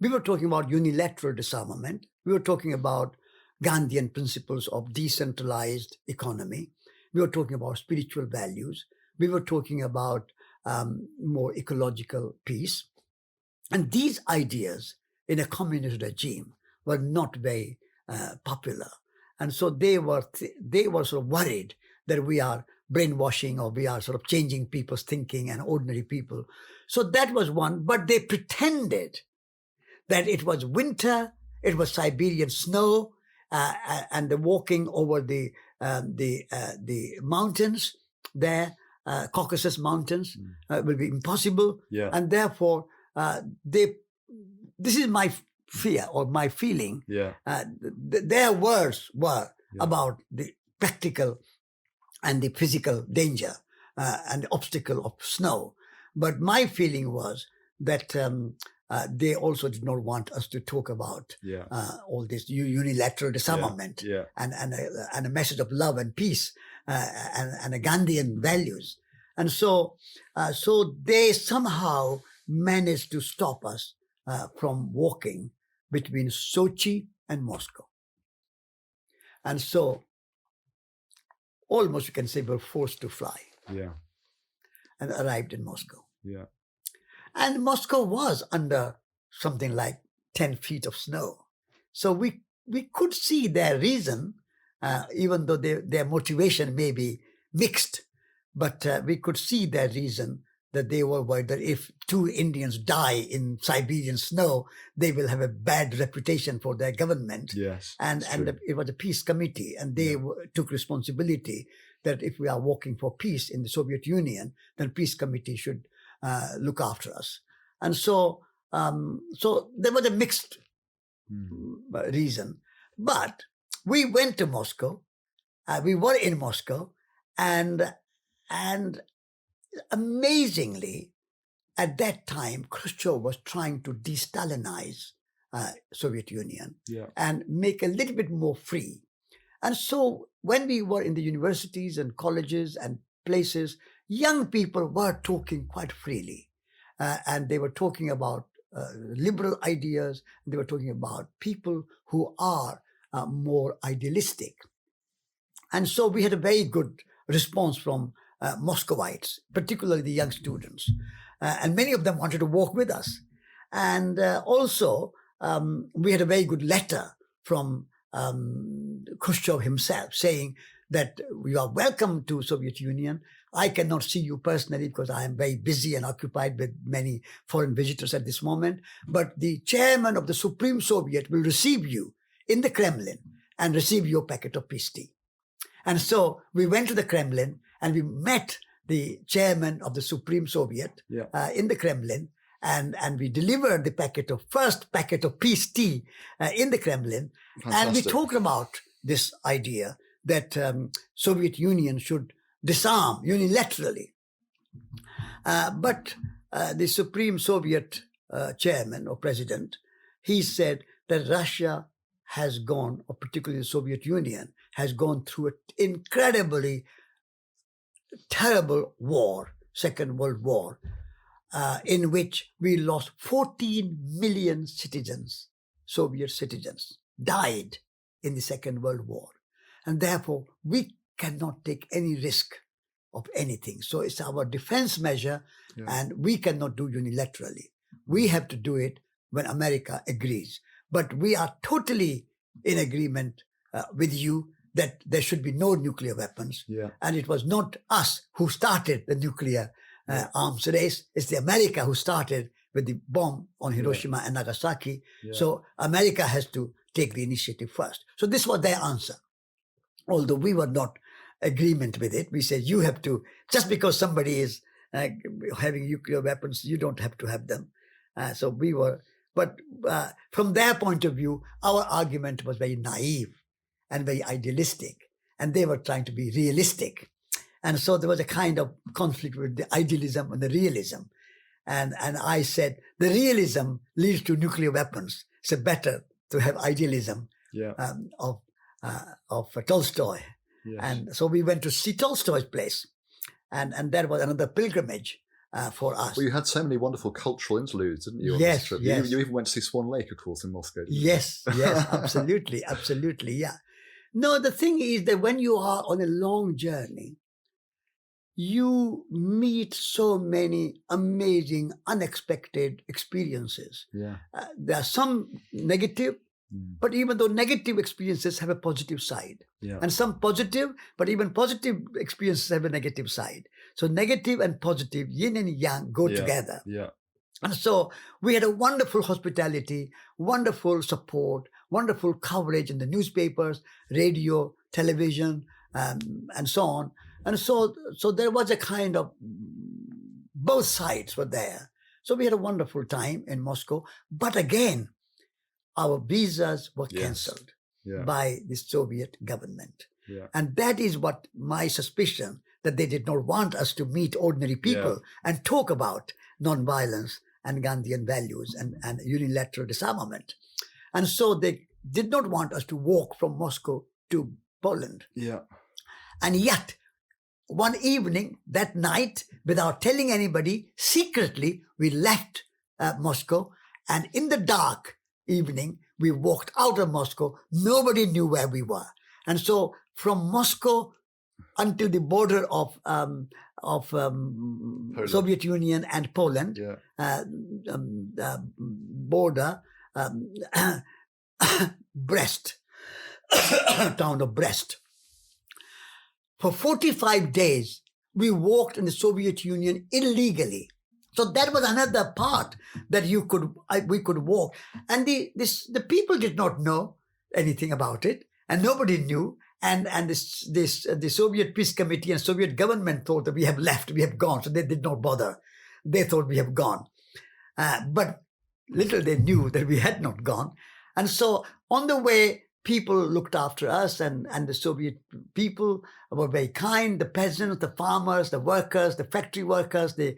We were talking about unilateral disarmament. We were talking about Gandhian principles of decentralized economy. We were talking about spiritual values. We were talking about more ecological peace. And these ideas in a communist regime were not very popular. And so they were sort of worried that we are brainwashing, or we are sort of changing people's thinking and ordinary people. So that was one, but they pretended that it was winter, it was Siberian snow, and the walking over the mountains there, Caucasus Mountains, will be impossible. Yeah. And therefore, this is my fear or my feeling. Yeah. Their words were about the practical and the physical danger and the obstacle of snow. But my feeling was that they also did not want us to talk about all this unilateral disarmament and a message of love and peace and a Gandhian values. And so they somehow managed to stop us from walking between Sochi and Moscow. And so almost you can say we were forced to fly. Yeah. And arrived in Moscow. Yeah. And Moscow was under something like 10 feet of snow. So we we could see their reason, even though their motivation may be mixed, but we could see their reason that they were worried that if 2 Indians die in Siberian snow, they will have a bad reputation for their government. Yes, and it was a peace committee, and they took responsibility that if we are working for peace in the Soviet Union, then peace committee should look after us. And so there was a mixed reason. But we went to Moscow. We were in Moscow, and amazingly, at that time, Khrushchev was trying to de-Stalinize Soviet Union and make a little bit more free. And so when we were in the universities and colleges and places, young people were talking quite freely. And they were talking about liberal ideas. They were talking about people who are more idealistic. And so we had a very good response from Muscovites, particularly the young students. And many of them wanted to walk with us. And also, we had a very good letter from Khrushchev himself saying that you are welcome to Soviet Union. I cannot see you personally because I am very busy and occupied with many foreign visitors at this moment. But the chairman of the Supreme Soviet will receive you in the Kremlin and receive your packet of peace tea. And so we went to the Kremlin and we met the chairman of the Supreme Soviet in the Kremlin, and we delivered the first packet of peace tea in the Kremlin. Fantastic. And we talked about this idea that Soviet Union should disarm unilaterally. But the Supreme Soviet chairman or president, he said that Russia has gone, or particularly the Soviet Union, has gone through an incredibly terrible war, Second World War, in which we lost 14 million citizens, Soviet citizens, died in the Second World War. And therefore, we cannot take any risk of anything. So it's our defense measure, and we cannot do unilaterally. We have to do it when America agrees. But we are totally in agreement with you that there should be no nuclear weapons. And it was not us who started the nuclear arms race. It's the America who started with the bomb on Hiroshima and Nagasaki. So America has to take the initiative first. So this was their answer. Although we were not agreement with it. We said, you have to, just because somebody is having nuclear weapons, you don't have to have them. So we were, but from their point of view, our argument was very naive and very idealistic. And they were trying to be realistic. And so there was a kind of conflict with the idealism and the realism. And I said, the realism leads to nuclear weapons. So better to have idealism of Tolstoy. Yes. And so we went to see Tolstoy's place. And that was another pilgrimage for us. Well, you had so many wonderful cultural interludes, didn't you, on this trip? Yes. You even went to see Swan Lake, of course, in Moscow. Yes, absolutely, absolutely, yeah. No, the thing is that when you are on a long journey, you meet so many amazing, unexpected experiences. There are some negative, but even though negative experiences have a positive side. And some positive, but even positive experiences have a negative side. So negative and positive, yin and yang, go together. And so we had a wonderful hospitality, wonderful support, wonderful coverage in the newspapers, radio, television, and so on. And so there was a kind of, both sides were there. So we had a wonderful time in Moscow. But again, our visas were cancelled by the Soviet government. And that is what my suspicion, that they did not want us to meet ordinary people and talk about nonviolence and Gandhian values and unilateral disarmament. And so they did not want us to walk from Moscow to Poland. And yet, one evening, that night, without telling anybody, secretly, we left Moscow. And in the dark evening, we walked out of Moscow. Nobody knew where we were. And so from Moscow until the border of Soviet Union and Poland border, Brest, town of Brest. For 45 days, we walked in the Soviet Union illegally. So that was another part that we could walk. And the people did not know anything about it, and nobody knew. And the Soviet Peace Committee and Soviet government thought that we have left, we have gone. So they did not bother. They thought we have gone. But little they knew that we had not gone. And so on the way, people looked after us, and the Soviet people were very kind. The peasants, the farmers, the workers, the factory workers, the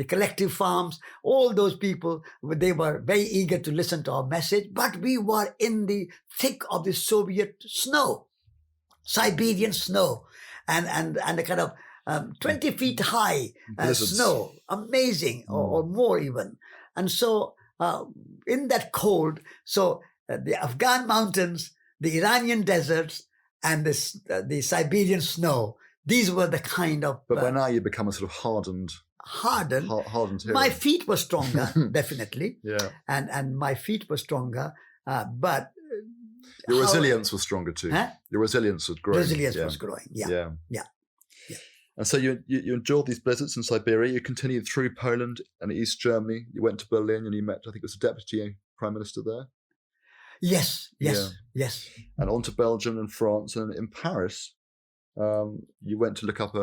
collective farms, all those people, they were very eager to listen to our message. But we were in the thick of the Soviet snow, Siberian snow, and a kind of 20 feet high snow, amazing, or more even. And so in that cold, so the Afghan mountains, the Iranian deserts, and the Siberian snow, these were the kind of... But by now you become a sort of hardened hero. My feet were stronger, definitely. Yeah. And my feet were stronger, but... Your resilience was stronger too. Huh? Your resilience was growing. Was growing, yeah. And so you endured these blizzards in Siberia. You continued through Poland and East Germany. You went to Berlin and you met, I think it was the deputy prime minister there. Yes. And on to Belgium and France. And in Paris, you went to look up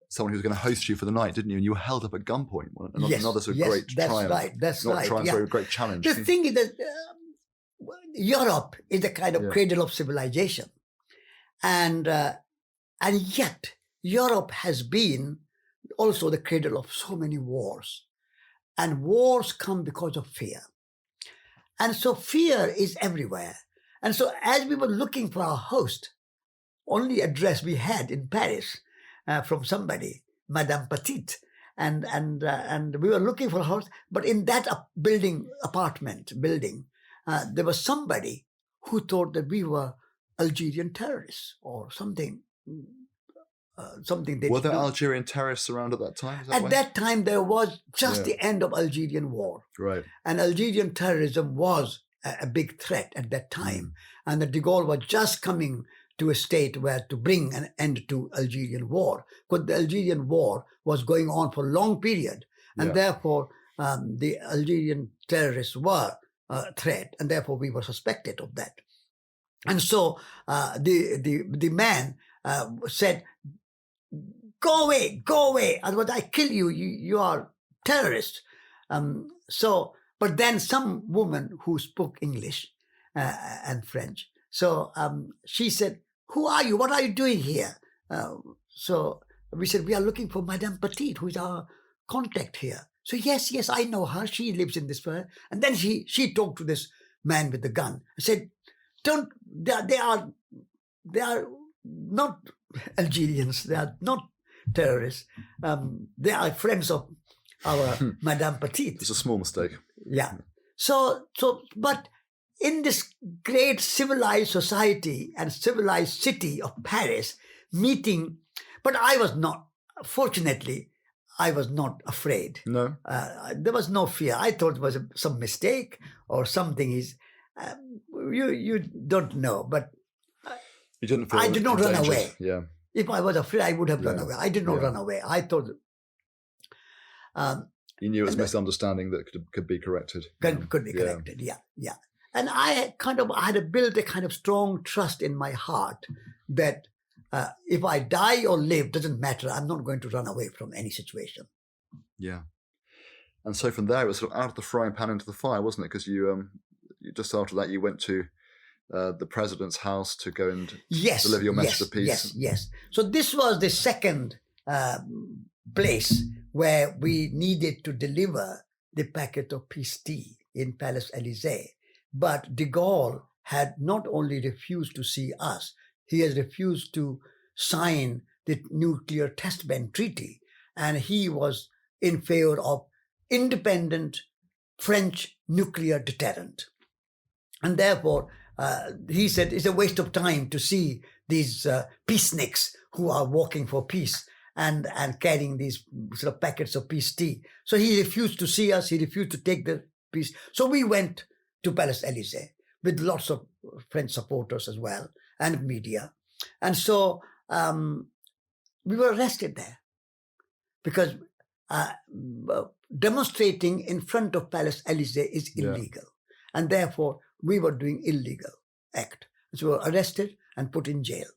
someone who was going to host you for the night, didn't you? And you were held up at gunpoint. Another sort of great triumph. That's right. A great challenge. The thing is that Europe is a kind of cradle of civilization. And yet Europe has been also the cradle of so many wars. And wars come because of fear. And so fear is everywhere. And so as we were looking for our host, only address we had in Paris from somebody, Madame Petite, and we were looking for a host, but in that apartment building, there was somebody who thought that we were Algerian terrorists or something. Were there Algerian terrorists around at that time? At that time, there was just the end of Algerian war. Right. And Algerian terrorism was a big threat at that time. And the de Gaulle was just coming to a state where to bring an end to Algerian war. Because the Algerian war was going on for a long period. And therefore, the Algerian terrorists were a threat. And therefore, we were suspected of that. And so the man said, go away. Otherwise I kill you. You are terrorists. But then some woman who spoke English and French. So she said, who are you? What are you doing here? So we said, we are looking for Madame Petite, who is our contact here. So yes, I know her. She lives in this place. And then she talked to this man with the gun. I said, they are not Algerians. They are not terrorists. They are friends of our Madame Petite. It's a small mistake. Yeah. But in this great civilized society and civilized city of Paris, meeting, but I was not, fortunately, I was not afraid. No. There was no fear. I thought it was some mistake or something is, you don't know, but you didn't feel I did not run away. Yeah. If I was afraid, I would have run away. I did not run away. I thought... you knew it was a misunderstanding that could be corrected. Could be corrected, yeah. And I had built a kind of strong trust in my heart that if I die or live, doesn't matter. I'm not going to run away from any situation. Yeah. And so from there, it was sort of out of the frying pan into the fire, wasn't it? Because you just after that, you went to the president's house to go and deliver your message of peace. Yes. So this was the second place where we needed to deliver the packet of peace tea in Palace Élysée. But de Gaulle had not only refused to see us, he has refused to sign the nuclear test ban treaty. And he was in favor of independent French nuclear deterrent. And therefore, he said it's a waste of time to see these peaceniks who are walking for peace and carrying these sort of packets of peace tea. So he refused to see us. He refused to take the peace. So we went to Palace Élysée. with lots of French supporters as well and media. And so we were arrested there because demonstrating in front of Palace Élysée is illegal. And therefore, we were doing illegal act. So we were arrested and put in jail.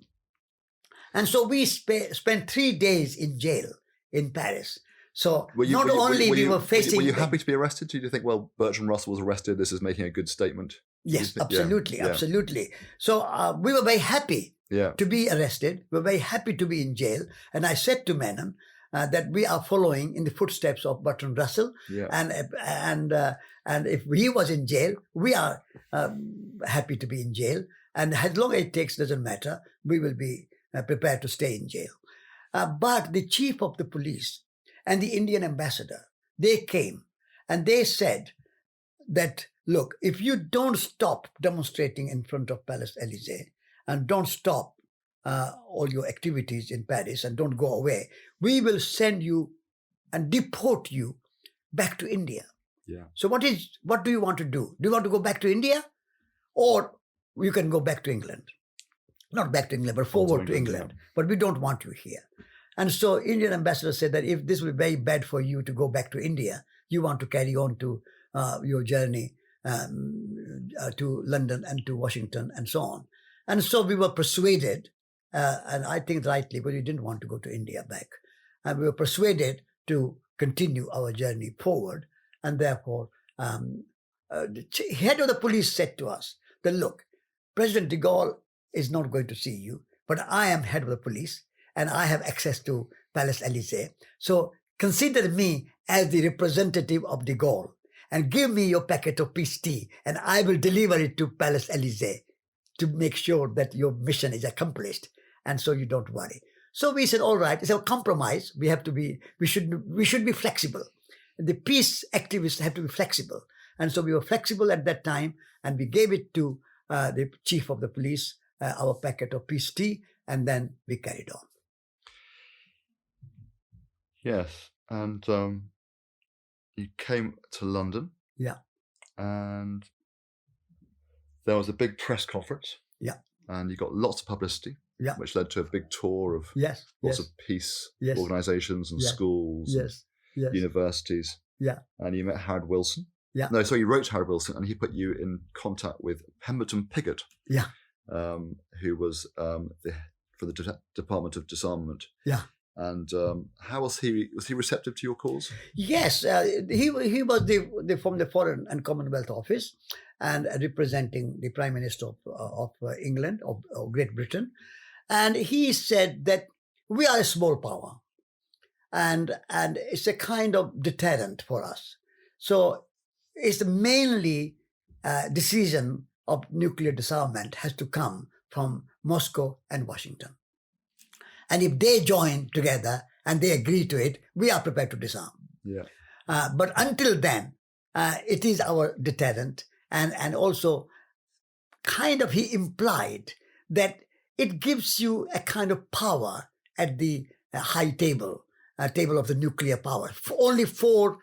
And so we spent 3 days in jail in Paris. So Were you facing... Were you happy to be arrested? Did you think, well, Bertrand Russell was arrested, this is making a good statement? Yes, absolutely, absolutely. So we were very happy to be arrested. We were very happy to be in jail. And I said to Menon that we are following in the footsteps of Bertrand Russell. And if he was in jail, we are happy to be in jail. And as long as it takes, doesn't matter. We will be prepared to stay in jail. But the chief of the police and the Indian ambassador, they came and they said that, look, if you don't stop demonstrating in front of Palace Élysée and don't stop all your activities in Paris and don't go away, we will send you and deport you back to India. So what do you want to do? Do you want to go back to India? Or you can go back to England? Not back to England, but forward to England. But we don't want you here. And so Indian ambassador said that if this will be very bad for you to go back to India, you want to carry on to your journey to London and to Washington and so on. And so we were persuaded, and I think rightly, but we didn't want to go to India back. And we were persuaded to continue our journey forward. And therefore, the head of the police said to us that, look, President de Gaulle is not going to see you, but I am head of the police and I have access to Palace Élysée. So consider me as the representative of de Gaulle and give me your packet of peace tea and I will deliver it to Palace Élysée to make sure that your mission is accomplished. And so you don't worry. So we said, all right, it's a compromise. We should be flexible. The peace activists have to be flexible. And so we were flexible at that time and we gave it to the chief of the police, our packet of peace tea, and then we carried on. Yes, and you came to London. And there was a big press conference. And you got lots of publicity. Which led to a big tour of lots of peace organisations and schools, and universities. And you met Harold Wilson. No, sorry, you wrote to Harold Wilson, and he put you in contact with Pemberton Piggott. Who was for the Department of Disarmament. And how was he? Was he receptive to your cause? Yes, he was from the Foreign and Commonwealth Office, and representing the Prime Minister of England, of Great Britain, and he said that we are a small power, and it's a kind of deterrent for us. So it's mainly decision of nuclear disarmament has to come from Moscow and Washington. And if they join together and they agree to it, we are prepared to disarm. But until then, it is our deterrent. And also kind of he implied that it gives you a kind of power at the high table of the nuclear power. Only 4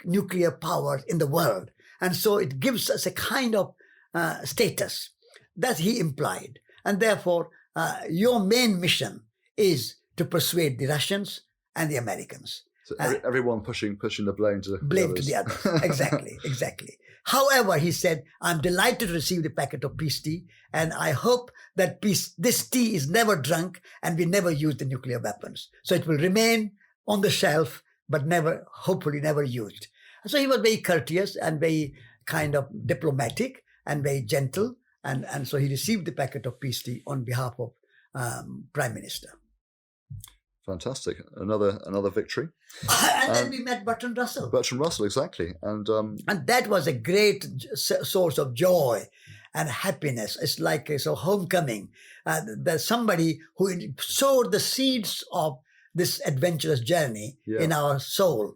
nuclear powers in the world. And so it gives us a kind of status that he implied. And therefore, your main mission is to persuade the Russians and the Americans. So everyone pushing the blame to the others. Exactly. However, he said, I'm delighted to receive the packet of peace tea, and I hope that this tea is never drunk and we never use the nuclear weapons. So it will remain on the shelf, but hopefully never used. So he was very courteous and very kind of diplomatic and very gentle. And so he received the packet of peace tea on behalf of Prime Minister. Fantastic. Another victory. And then we met Bertrand Russell. Bertrand Russell, exactly. And that was a great source of joy and happiness. It's like a homecoming. There's somebody who sowed the seeds of this adventurous journey in our soul.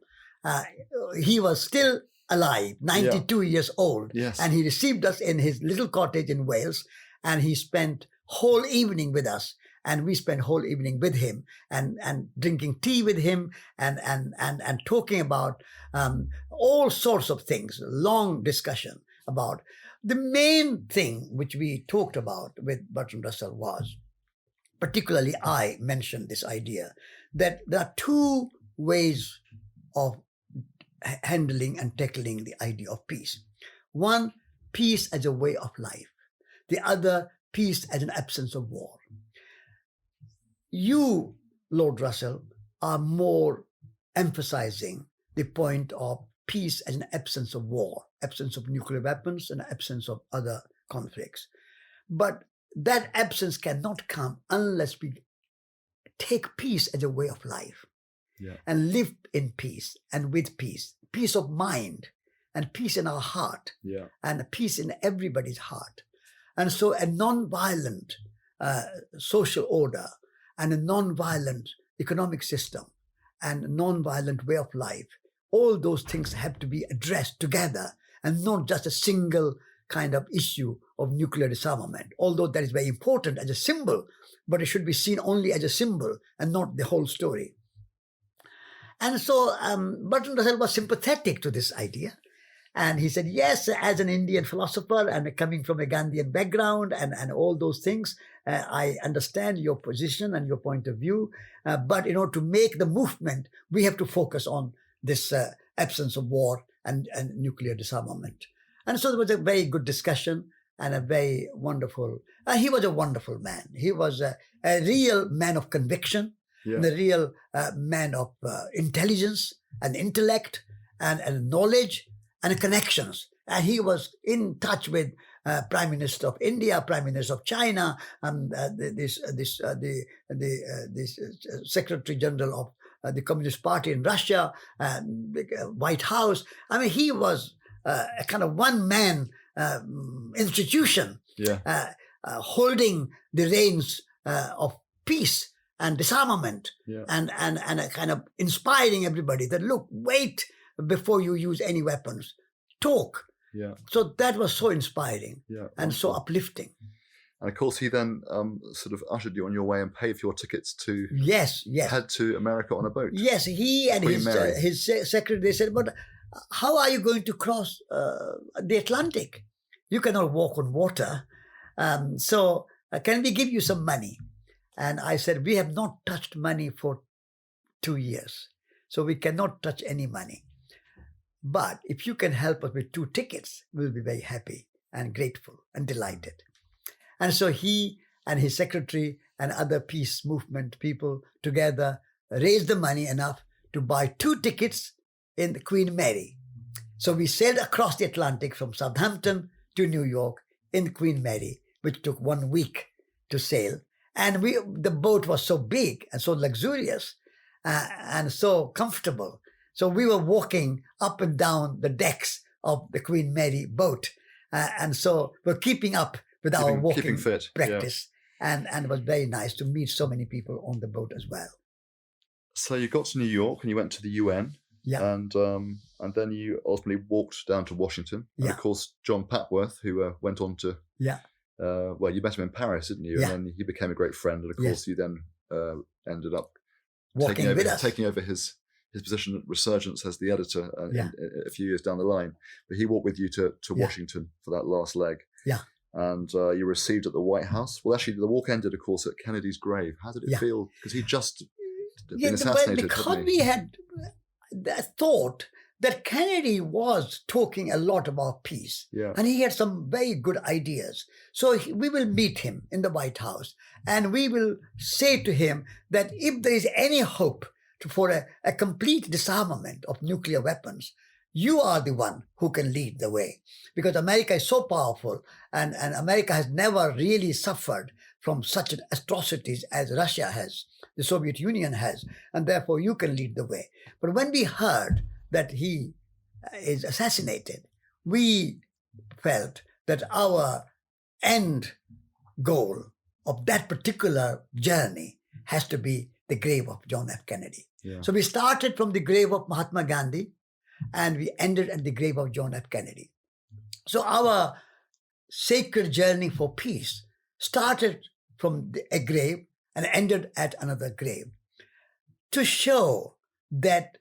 He was still alive, 92 years old. And he received us in his little cottage in Wales. And he spent whole evening with us. And we spent whole evening with him and drinking tea with him and talking about all sorts of things, long discussion about. The main thing which we talked about with Bertrand Russell was, particularly I mentioned this idea, that there are two ways of handling and tackling the idea of peace. One, peace as a way of life. The other, peace as an absence of war. You, Lord Russell, are more emphasizing the point of peace as an absence of war, absence of nuclear weapons, and absence of other conflicts. But that absence cannot come unless we take peace as a way of life, and live in peace and with peace, peace of mind and peace in our heart, and peace in everybody's heart. And so a non-violent social order and a non-violent economic system and a non-violent way of life, all those things have to be addressed together and not just a single kind of issue of nuclear disarmament, although that is very important as a symbol, but it should be seen only as a symbol and not the whole story. And so Bertrand Russell was sympathetic to this idea. And he said, yes, as an Indian philosopher and coming from a Gandhian background and all those things, I understand your position and your point of view. But in order to make the movement, we have to focus on this absence of war and nuclear disarmament. And so there was a very good discussion and a very wonderful, he was a wonderful man. He was a real man of conviction, and a real man of intelligence and intellect and knowledge and connections. And he was in touch with Prime Minister of India, Prime Minister of China, the Secretary General of the Communist Party in Russia, the White House. I mean, he was a kind of one-man institution, holding the reins of peace and disarmament, and a kind of inspiring everybody that, look, wait before you use any weapons, talk. So that was so inspiring and so uplifting. And of course, he then sort of ushered you on your way and paid for your tickets to head to America on a boat. Yes, he and his secretary, they said, but how are you going to cross the Atlantic? You cannot walk on water. So can we give you some money? And I said, we have not touched money for 2 years. So we cannot touch any money. But if you can help us with 2 tickets, we'll be very happy and grateful and delighted. And so he and his secretary and other peace movement people together raised the money enough to buy 2 tickets in the Queen Mary. So we sailed across the Atlantic from Southampton to New York in the Queen Mary, which took 1 week to sail. And the boat was so big and so luxurious and so comfortable. So we were walking up and down the decks of the Queen Mary boat. And so we're keeping up with our walking fit, practice. And it was very nice to meet so many people on the boat as well. So you got to New York and you went to the UN. And then you ultimately walked down to Washington. And of course, John Papworth, who went on to... well, you met him in Paris, didn't you? And then he became a great friend. And of course, you then ended up taking over his position at Resurgence as the editor a few years down the line. But he walked with you to Washington for that last leg. And you were received at the White House. Well, actually, the walk ended, of course, at Kennedy's grave. How did it feel? Because he just been assassinated. Because we had thought that Kennedy was talking a lot about peace. And he had some very good ideas. So we will meet him in the White House and we will say to him that if there is any hope for a complete disarmament of nuclear weapons, you are the one who can lead the way. Because America is so powerful and America has never really suffered from such atrocities as Russia has, the Soviet Union has, and therefore you can lead the way. But when we heard that he is assassinated, we felt that our end goal of that particular journey has to be the grave of John F. Kennedy. So we started from the grave of Mahatma Gandhi and we ended at the grave of John F. Kennedy. So our sacred journey for peace started from a grave and ended at another grave to show that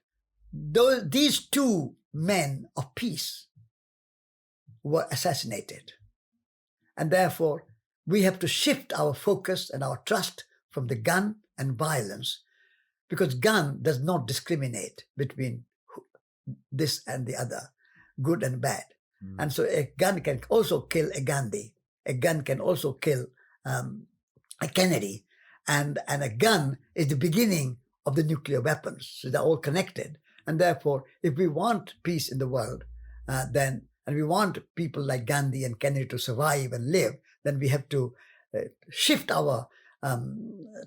these 2 men of peace were assassinated. And therefore, we have to shift our focus and our trust from the gun and violence, because gun does not discriminate between this and the other, good and bad. And so a gun can also kill a Gandhi. A gun can also kill a Kennedy. And a gun is the beginning of the nuclear weapons. So they're all connected. And therefore, if we want peace in the world, and we want people like Gandhi and Kennedy to survive and live, then we have to shift our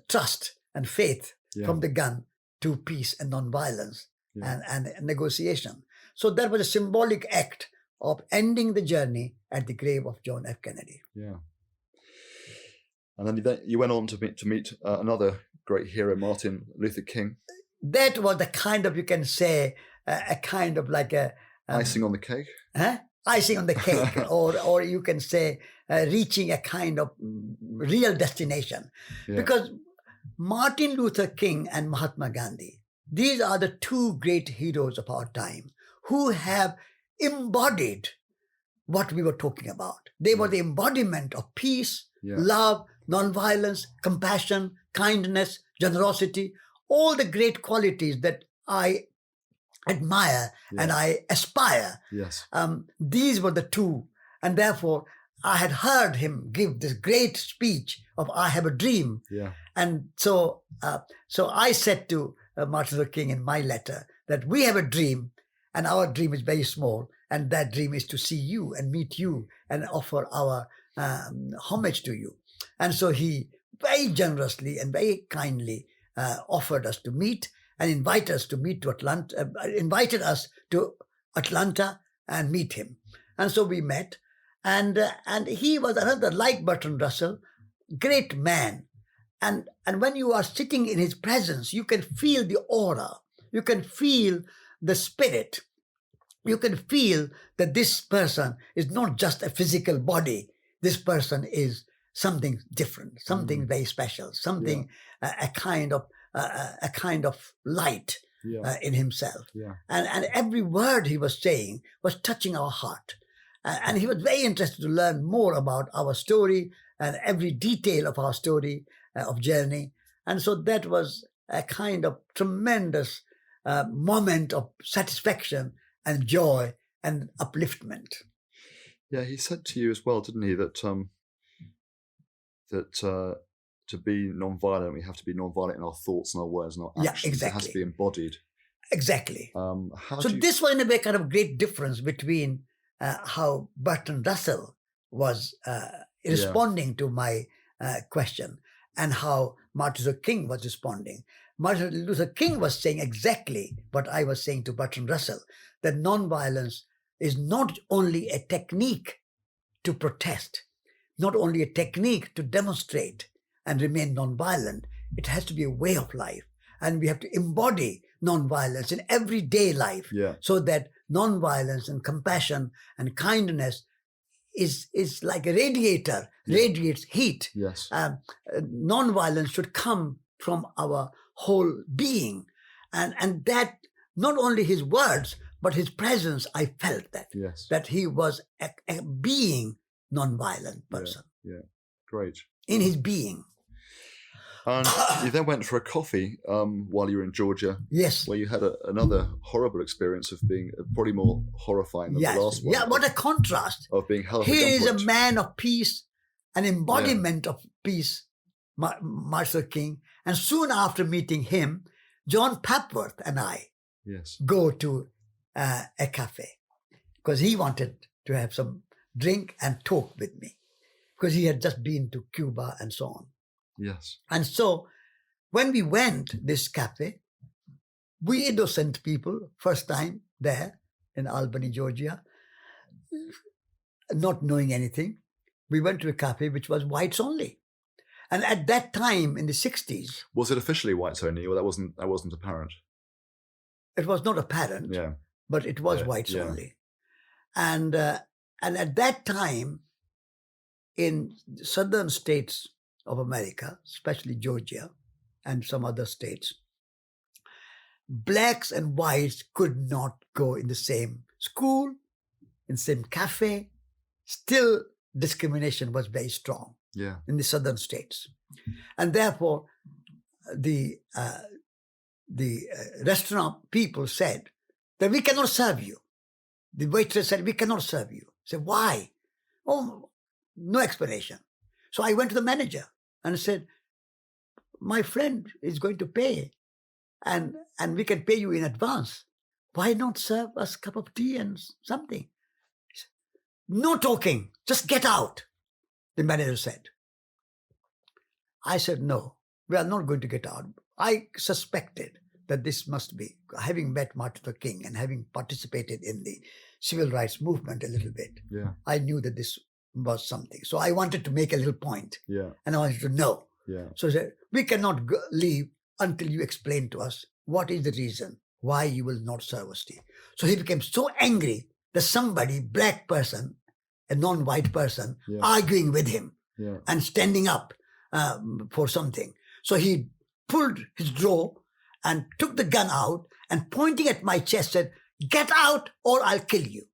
trust and faith from the gun to peace and nonviolence and negotiation. So that was a symbolic act of ending the journey at the grave of John F. Kennedy. Yeah. And then you went on to meet another great hero, Martin Luther King. That was the kind of, you can say, a kind of like a... icing on the cake? Icing on the cake, or you can say reaching a kind of real destination. Yeah. Because Martin Luther King and Mahatma Gandhi, these are the two great heroes of our time who have embodied what we were talking about. They were the embodiment of peace, love, nonviolence, compassion, kindness, generosity, all the great qualities that I admire and I aspire. Yes. These were the two. And therefore, I had heard him give this great speech of I have a dream. Yeah. And so I said to Martin Luther King in my letter that we have a dream, and our dream is very small, and that dream is to see you and meet you and offer our homage to you. And so he very generously and very kindly offered us to meet and invited us to Atlanta and meet him. And so we met, and he was another, like Bertrand Russell, great man. And when you are sitting in his presence, you can feel the aura, you can feel the spirit, you can feel that this person is not just a physical body. This person is something different, something very special, something a kind of light in himself. Yeah. And every word he was saying was touching our heart. And he was very interested to learn more about our story and every detail of our story of journey. And so that was a kind of tremendous moment of satisfaction and joy and upliftment. Yeah, he said to you as well, didn't he, that to be non-violent, we have to be non-violent in our thoughts and our words and our actions. Exactly. It has to be embodied. Exactly. This was in a way kind of great difference between how Bertrand Russell was responding to my question and how Martin Luther King was responding. Martin Luther King was saying exactly what I was saying to Bertrand Russell, that nonviolence is not only a technique to protest, not only a technique to demonstrate and remain nonviolent. It has to be a way of life. And we have to embody nonviolence in everyday life so that nonviolence and compassion and kindness is like a radiator, radiates heat. Yes. Nonviolence should come from our whole being. And that, not only his words, but his presence, I felt that he was a being nonviolent person. Yeah, great. In his being. And you then went for a coffee while you were in Georgia. Yes. Where you had another horrible experience of being probably more horrifying than the last one. Yeah, what a contrast. Of being held He is a gunpoint. man of peace, an embodiment of peace, Martin Luther King. And soon after meeting him, John Papworth and I go to a cafe because he wanted to have some drink and talk with me because he had just been to Cuba and so on. Yes. And so when we went this cafe, we innocent people, first time there in Albany, Georgia, not knowing anything, we went to a cafe which was whites only. And at that time in the 60s... Was it officially whites only, or that wasn't apparent? It was not apparent, but it was whites only. And at that time, in southern states of America, especially Georgia and some other states, blacks and whites could not go in the same school, in the same cafe, still discrimination was very strong in the southern states. And therefore, the restaurant people said that we cannot serve you. The waitress said, we cannot serve you. I said, why? Oh, no explanation. So I went to the manager and said, my friend is going to pay and we can pay you in advance. Why not serve us a cup of tea and something? Said, no talking, just get out, the manager said. I said, no, we are not going to get out. I suspected that this must be, having met Martin Luther King and having participated in the civil rights movement a little bit, I knew that this was something. So I wanted to make a little point. And I wanted to know. So I said, we cannot leave until you explain to us what is the reason why you will not serve us tea. So he became so angry that somebody, black person, a non-white person, arguing with him and standing up for something. So he pulled his drawer and took the gun out and pointing at my chest said, get out or I'll kill you.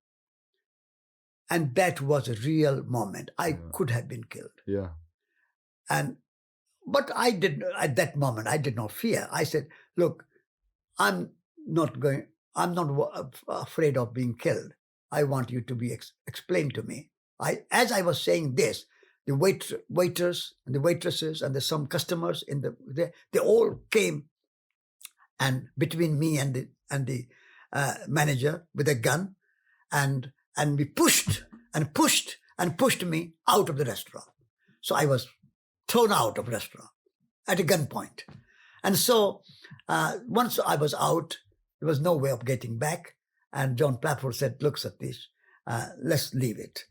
And that was a real moment. I could have been killed. But I did, at that moment, I did not fear. I said, look, I'm not afraid of being killed. I want you to be explained to me. As I was saying this, the waiters and the waitresses and some customers they all came and between me and the manager with a gun and we pushed me out of the restaurant. So I was thrown out of the restaurant at a gunpoint. And so once I was out, there was no way of getting back. And John Platford said, look, Satish, let's leave it.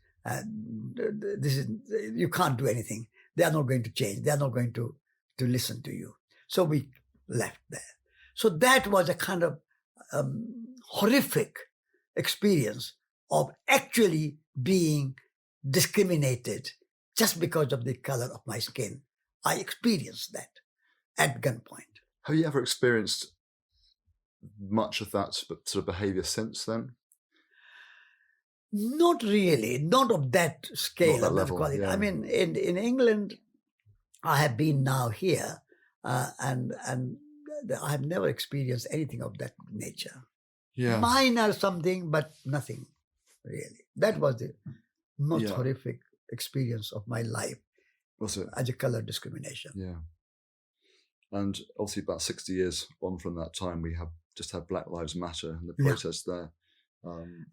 You can't do anything. They are not going to change. They are not going to listen to you. So we left there. So that was a kind of horrific experience of actually being discriminated just because of the color of my skin. I experienced that at gunpoint. Have you ever experienced much of that sort of behavior since then? Not really, not of that scale, not that level, I mean, in England, I have been now here, and I have never experienced anything of that nature. Minor something, but nothing really. That was the most horrific experience of my life. Was it? As a color discrimination. And obviously, about 60 years on from that time, we have just had Black Lives Matter and the protests there.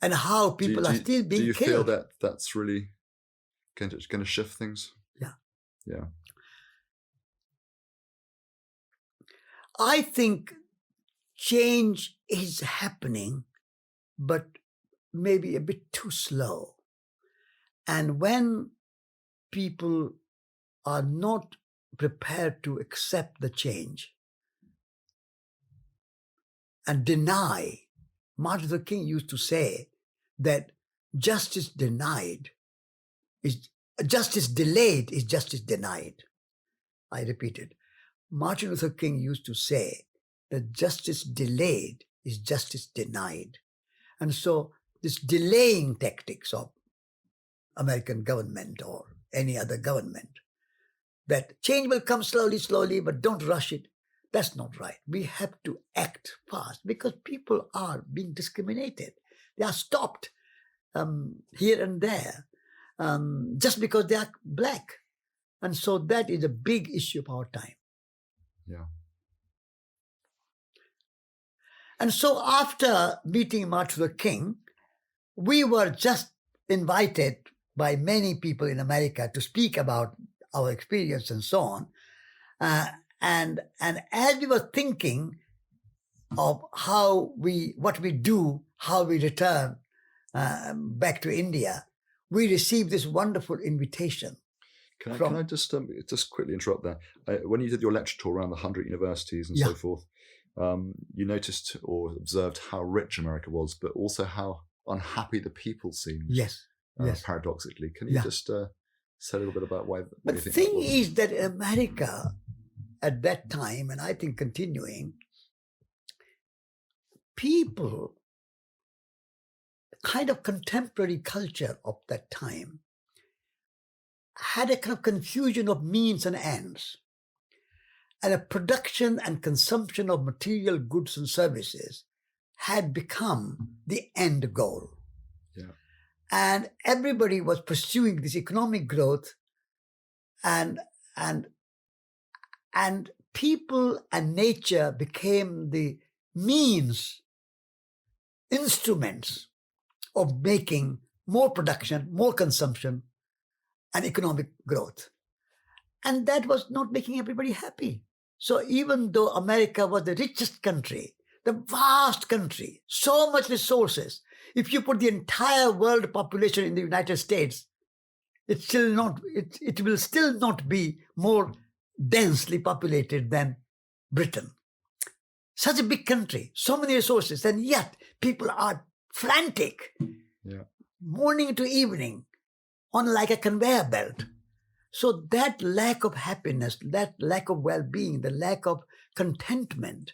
And how people are still being killed. Do you feel that that's really going to shift things? Yeah. I think change is happening, but maybe a bit too slow. And when people are not prepared to accept the change and deny, Martin Luther King used to say that justice delayed is justice denied. I repeat it. Martin Luther King used to say that justice delayed is justice denied. And so this delaying tactics of American government or any other government, that change will come slowly, but don't rush it. That's not right. We have to act fast because people are being discriminated. They are stopped here and there just because they are black. And so that is a big issue of our time. And so after meeting Martin Luther King, we were just invited by many people in America to speak about our experience and so on. And as we were thinking of what we do, how we return back to India, we received this wonderful invitation. Can I just quickly interrupt there? When you did your lecture tour around the 100 universities and so forth, you noticed or observed how rich America was, but also how unhappy the people seemed. Yes. Paradoxically. Can you just say a little bit about why? But the thing is that America at that time, and I think continuing, people, kind of contemporary culture of that time had a kind of confusion of means and ends. And a production and consumption of material goods and services had become the end goal. Yeah. And everybody was pursuing this economic growth, and people and nature became the means, instruments of making more production, more consumption, and economic growth. And that was not making everybody happy. So even though America was the richest country, the vast country, so much resources, if you put the entire world population in the United States, it will still not be more densely populated than Britain. Such a big country, so many resources, and yet people are frantic, morning to evening, on like a conveyor belt. So that lack of happiness, that lack of well-being, the lack of contentment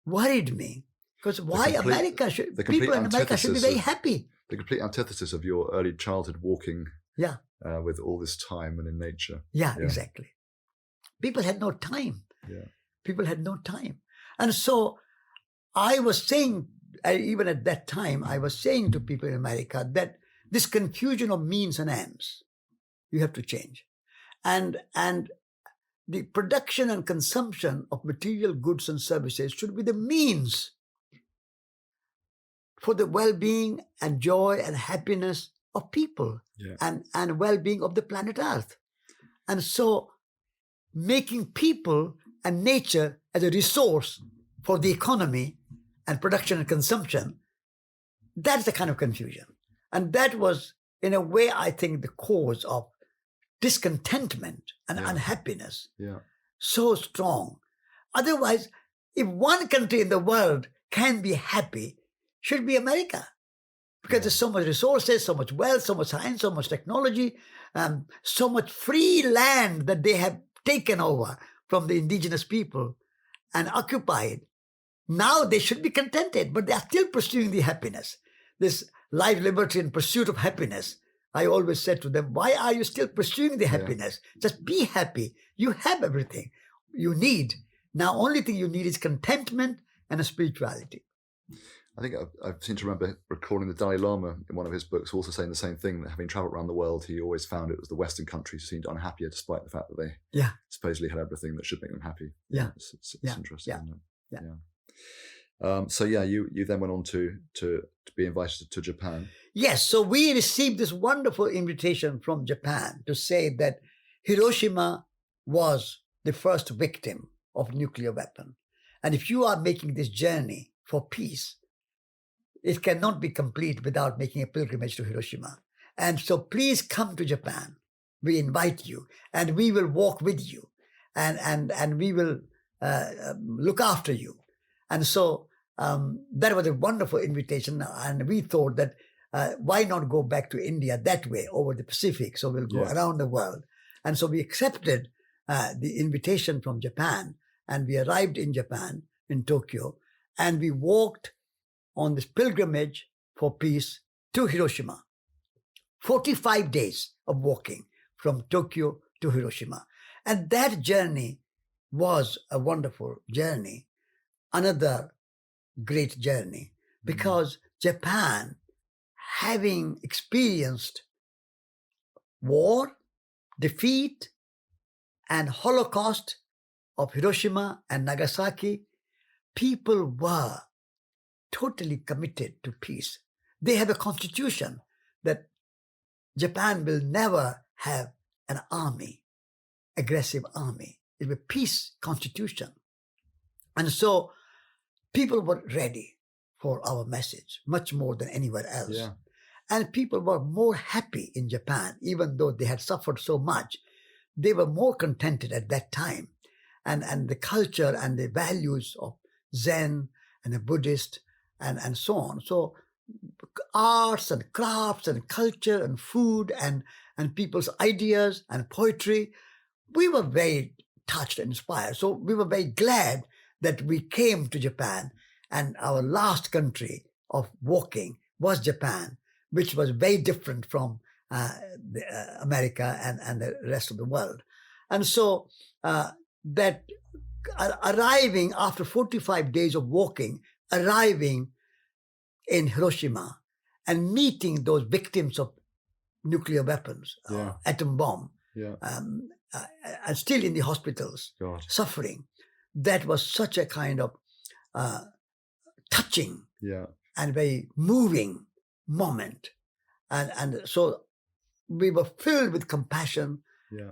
worried me. Because people in America should be very happy. The complete antithesis of your early childhood walking with all this time and in nature. Yeah, exactly. People had no time. Yeah. People had no time. And so I was saying, even at that time, I was saying to people in America that this confusion of means and ends, you have to change. And the production and consumption of material goods and services should be the means for the well-being and joy and happiness of people and well-being of the planet Earth. And so making people and nature as a resource for the economy and production and consumption, that's the kind of confusion. And that was, in a way, I think, the cause of discontentment and unhappiness so strong. Otherwise, if one country in the world can be happy, should be America. Because there's so much resources, so much wealth, so much science, so much technology, so much free land that they have taken over from the indigenous people and occupied. Now they should be contented, but they are still pursuing the happiness. This life, liberty, and pursuit of happiness. I always said to them, why are you still pursuing the happiness? Just be happy. You have everything you need. Now, only thing you need is contentment and a spirituality. I think I seem to remember recalling the Dalai Lama in one of his books also saying the same thing, that having travelled around the world, he always found it was the Western countries who seemed unhappier despite the fact that they supposedly had everything that should make them happy. Yeah. It's interesting. Yeah. So you then went on to be invited to Japan. Yes. So we received this wonderful invitation from Japan to say that Hiroshima was the first victim of nuclear weapon. And if you are making this journey for peace, it cannot be complete without making a pilgrimage to Hiroshima. And so please come to Japan. We invite you, and we will walk with you, and we will look after you. And so that was a wonderful invitation. And we thought that why not go back to India that way over the Pacific? So we'll go around the world. And so we accepted the invitation from Japan, and we arrived in Japan, in Tokyo, and we walked on this pilgrimage for peace to Hiroshima. 45 days of walking from Tokyo to Hiroshima. And that journey was a wonderful journey, another great journey, because Japan, having experienced war, defeat, and Holocaust of Hiroshima and Nagasaki, people were totally committed to peace. They have a constitution that Japan will never have an army, aggressive army. It will be a peace constitution. And so people were ready for our message, much more than anywhere else. Yeah. And people were more happy in Japan, even though they had suffered so much. They were more contented at that time. And the culture and the values of Zen and the Buddhist and so on. So arts and crafts and culture and food and people's ideas and poetry, we were very touched and inspired. So we were very glad that we came to Japan, and our last country of walking was Japan, which was very different from America and the rest of the world. And so that arriving after 45 days of walking, arriving in Hiroshima and meeting those victims of nuclear weapons, atom bomb, and still in the hospitals, suffering. That was such a kind of touching and very moving moment. And so we were filled with compassion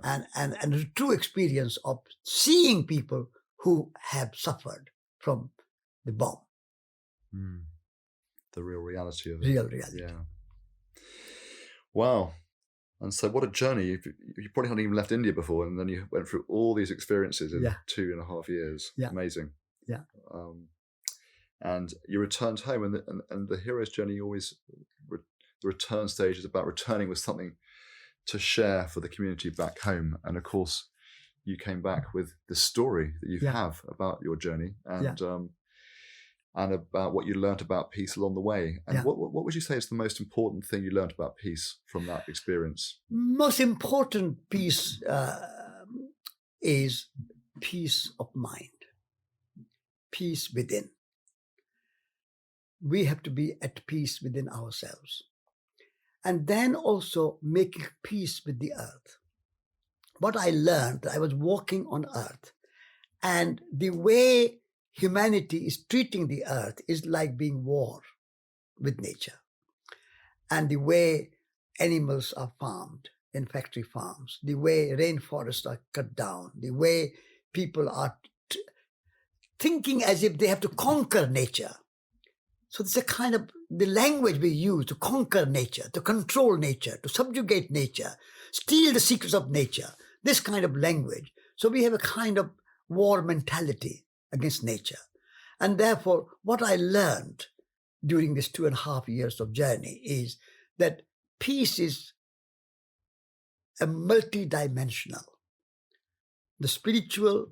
and a true experience of seeing people who have suffered from the bomb. The real reality of it. Real reality. Yeah. Wow. And so what a journey. You probably hadn't even left India before, and then you went through all these experiences in 2.5 years. Yeah. Amazing. Yeah. And you returned home, and the hero's journey always, the return stage is about returning with something to share for the community back home. And of course, you came back with the story that you have about your journey and about what you learned about peace along the way. And what would you say is the most important thing you learned about peace from that experience? Most important piece is peace of mind, peace within. We have to be at peace within ourselves. And then also making peace with the earth. What I learned, I was walking on earth, and the way humanity is treating the earth is like being war with nature. And the way animals are farmed in factory farms, the way rainforests are cut down, the way people are thinking as if they have to conquer nature. So it's a kind of the language we use to conquer nature, to control nature, to subjugate nature, steal the secrets of nature, this kind of language. So we have a kind of war mentality against nature. And therefore, what I learned during this 2.5 years of journey is that peace is a multidimensional. The spiritual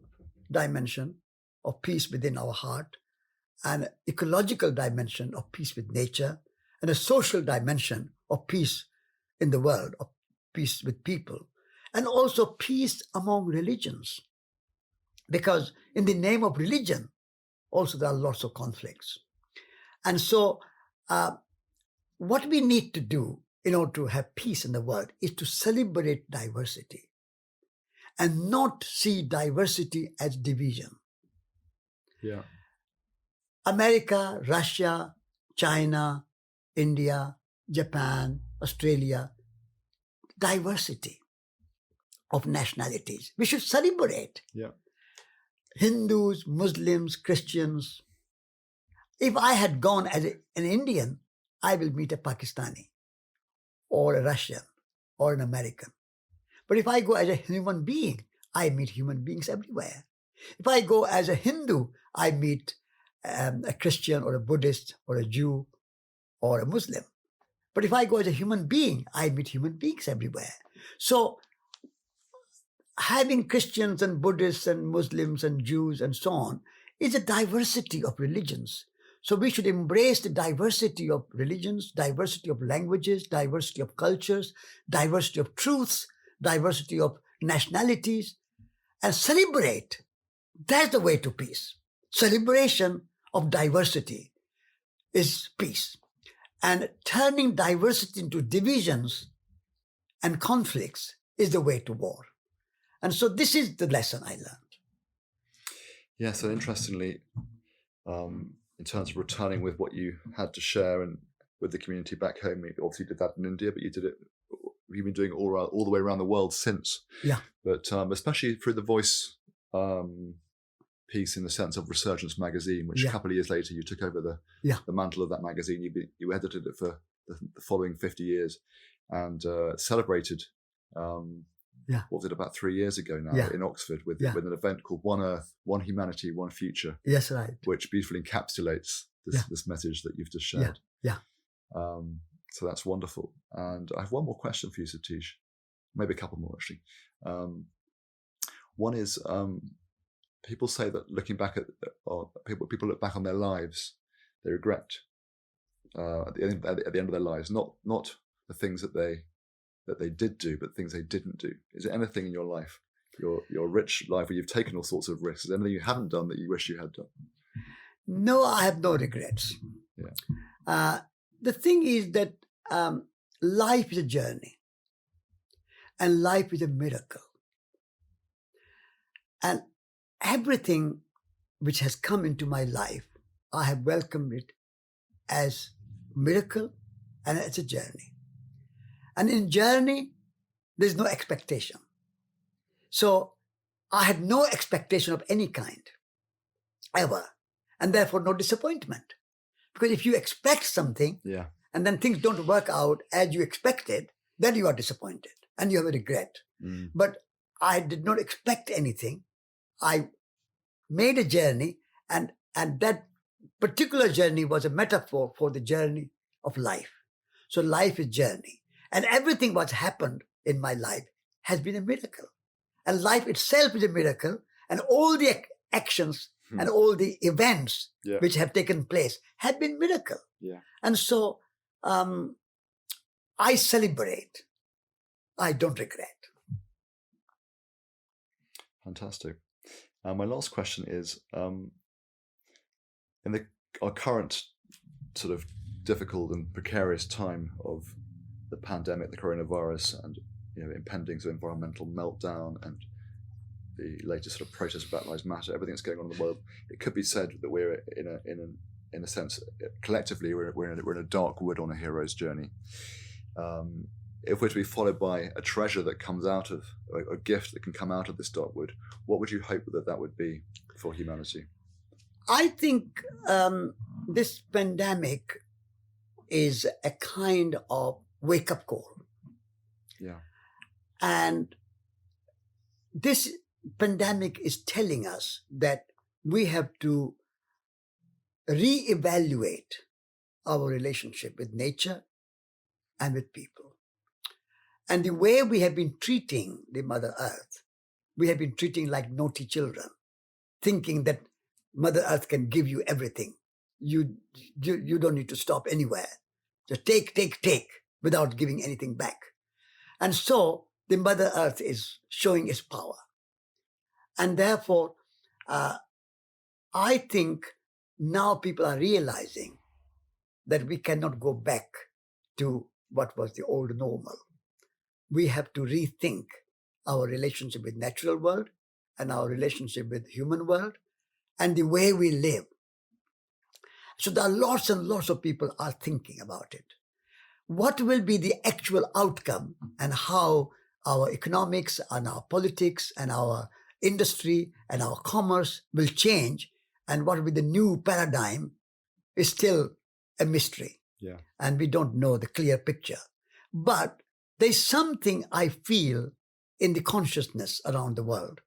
dimension of peace within our heart, an ecological dimension of peace with nature, and a social dimension of peace in the world, of peace with people, and also peace among religions. Because in the name of religion, also there are lots of conflicts. And so what we need to do in order to have peace in the world is to celebrate diversity and not see diversity as division. Yeah. America, Russia, China, India, Japan, Australia, diversity of nationalities. We should celebrate. Yeah. Hindus, Muslims, Christians. If I had gone as an Indian, I will meet a Pakistani or a Russian or an American. But if I go as a human being, I meet human beings everywhere. If I go as a Hindu, I meet a Christian or a Buddhist or a Jew or a Muslim. But if I go as a human being, I meet human beings everywhere. So having Christians and Buddhists and Muslims and Jews and so on is a diversity of religions. So we should embrace the diversity of religions, diversity of languages, diversity of cultures, diversity of truths, diversity of nationalities, and celebrate. That's the way to peace. Celebration of diversity is peace. And turning diversity into divisions and conflicts is the way to war. And so this is the lesson I learned. Yeah, so interestingly, in terms of returning with what you had to share and with the community back home, you obviously did that in India, but you've been doing it all the way around the world since. Yeah. But especially through the voice piece in the sense of Resurgence magazine, which a couple of years later you took over the mantle of that magazine. You edited it for the following 50 years and celebrated what was it, about 3 years ago now in Oxford with an event called One Earth, One Humanity, One Future. Yes, right. Which beautifully encapsulates this message that you've just shared. Yeah. So that's wonderful. And I have one more question for you, Satish. Maybe a couple more, actually. One is, people say that looking back people look back on their lives, they regret at the end of their lives, not the things that they that they did do, but things they didn't do? Is there anything in your life, your rich life, where you've taken all sorts of risks? Is there anything you haven't done that you wish you had done? No, I have no regrets. Yeah. The thing is that life is a journey, and life is a miracle. And everything which has come into my life, I have welcomed it as miracle and as a journey. And in journey, there's no expectation. So I had no expectation of any kind, ever. And therefore no disappointment. Because if you expect something, and then things don't work out as you expected, then you are disappointed and you have a regret. But I did not expect anything. I made a journey, and that particular journey was a metaphor for the journey of life. So life is journey. And everything what's happened in my life has been a miracle. And life itself is a miracle. And all the actions and all the events which have taken place have been miracle. And so I celebrate. I don't regret. Fantastic. My last question is, in our current sort of difficult and precarious time of the pandemic, the coronavirus, and impending sort of environmental meltdown, and the latest sort of protests about Black Lives Matter, everything that's going on in the world, it could be said that we're in a sense, collectively, we're in a dark wood on a hero's journey. If we're to be followed by a treasure that comes out of, a gift that can come out of this dark wood, what would you hope that would be for humanity? I think this pandemic is a kind of wake-up call. And this pandemic is telling us that we have to reevaluate our relationship with nature and with people. And the way we have been treating the Mother Earth, we have been treating like naughty children, thinking that Mother Earth can give you everything. You don't need to stop anywhere. Just take without giving anything back. And so the Mother Earth is showing its power. And therefore, I think now people are realizing that we cannot go back to what was the old normal. We have to rethink our relationship with natural world and our relationship with human world and the way we live. So there are lots and lots of people are thinking about it. What will be the actual outcome, and how our economics and our politics and our industry and our commerce will change, and what will be the new paradigm is still a mystery. And we don't know the clear picture. But there's something I feel in the consciousness around the world.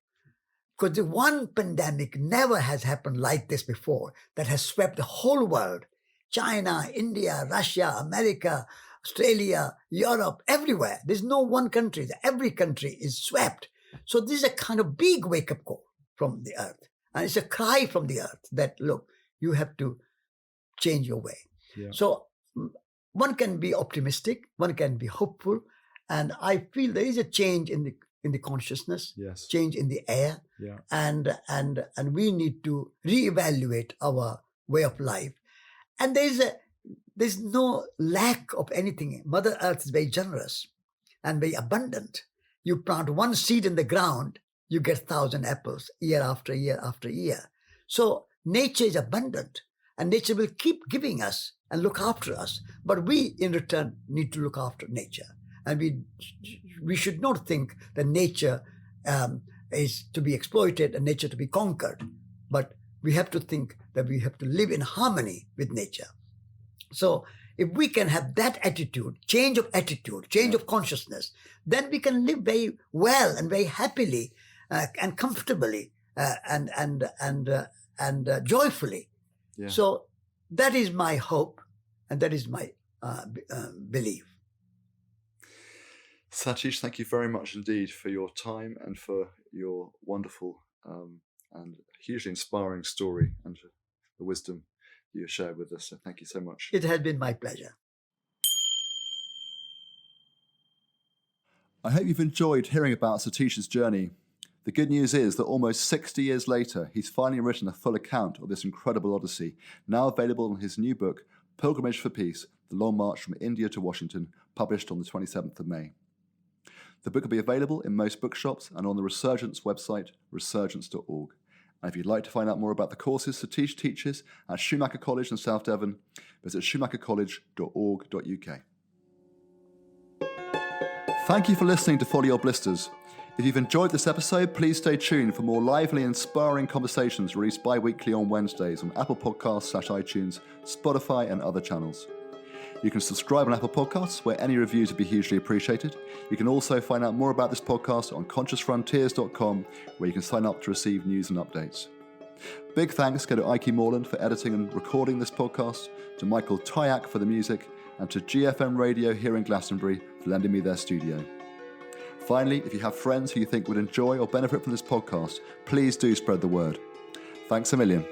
Because the one pandemic never has happened like this before, that has swept the whole world. China, India, Russia, America, Australia, Europe, everywhere. There's no one country. Every country is swept. So this is a kind of big wake-up call from the earth. And it's a cry from the earth that, look, you have to change your way. So one can be optimistic, one can be hopeful. And I feel there is a change in the consciousness, change in the air. And we need to reevaluate our way of life. And there's no lack of anything. Mother Earth is very generous and very abundant. You plant one seed in the ground, you get 1,000 apples year after year after year. So nature is abundant, and nature will keep giving us and look after us. But we, in return, need to look after nature. And we should not think that nature is to be exploited and nature to be conquered. But we have to think that we have to live in harmony with nature. So if we can have that attitude, change of consciousness, then we can live very well and very happily and comfortably and joyfully. So that is my hope, and that is my belief. Satish, thank you very much indeed for your time and for your wonderful and hugely inspiring story and the wisdom you shared with us. So thank you so much. It has been my pleasure. I hope you've enjoyed hearing about Satish's journey. The good news is that almost 60 years later, he's finally written a full account of this incredible odyssey, now available in his new book, Pilgrimage for Peace, The Long March from India to Washington, published on the 27th of May. The book will be available in most bookshops and on the Resurgence website, resurgence.org. And if you'd like to find out more about the courses Satish teaches at Schumacher College in South Devon, visit schumachercollege.org.uk. Thank you for listening to Follow Your Blisters. If you've enjoyed this episode, please stay tuned for more lively and inspiring conversations released bi-weekly on Wednesdays on Apple Podcasts/iTunes, Spotify and other channels. You can subscribe on Apple Podcasts, where any reviews would be hugely appreciated. You can also find out more about this podcast on consciousfrontiers.com, where you can sign up to receive news and updates. Big thanks go to Ike Morland for editing and recording this podcast, to Michael Tyak for the music, and to GFM Radio here in Glastonbury for lending me their studio. Finally, if you have friends who you think would enjoy or benefit from this podcast, please do spread the word. Thanks a million.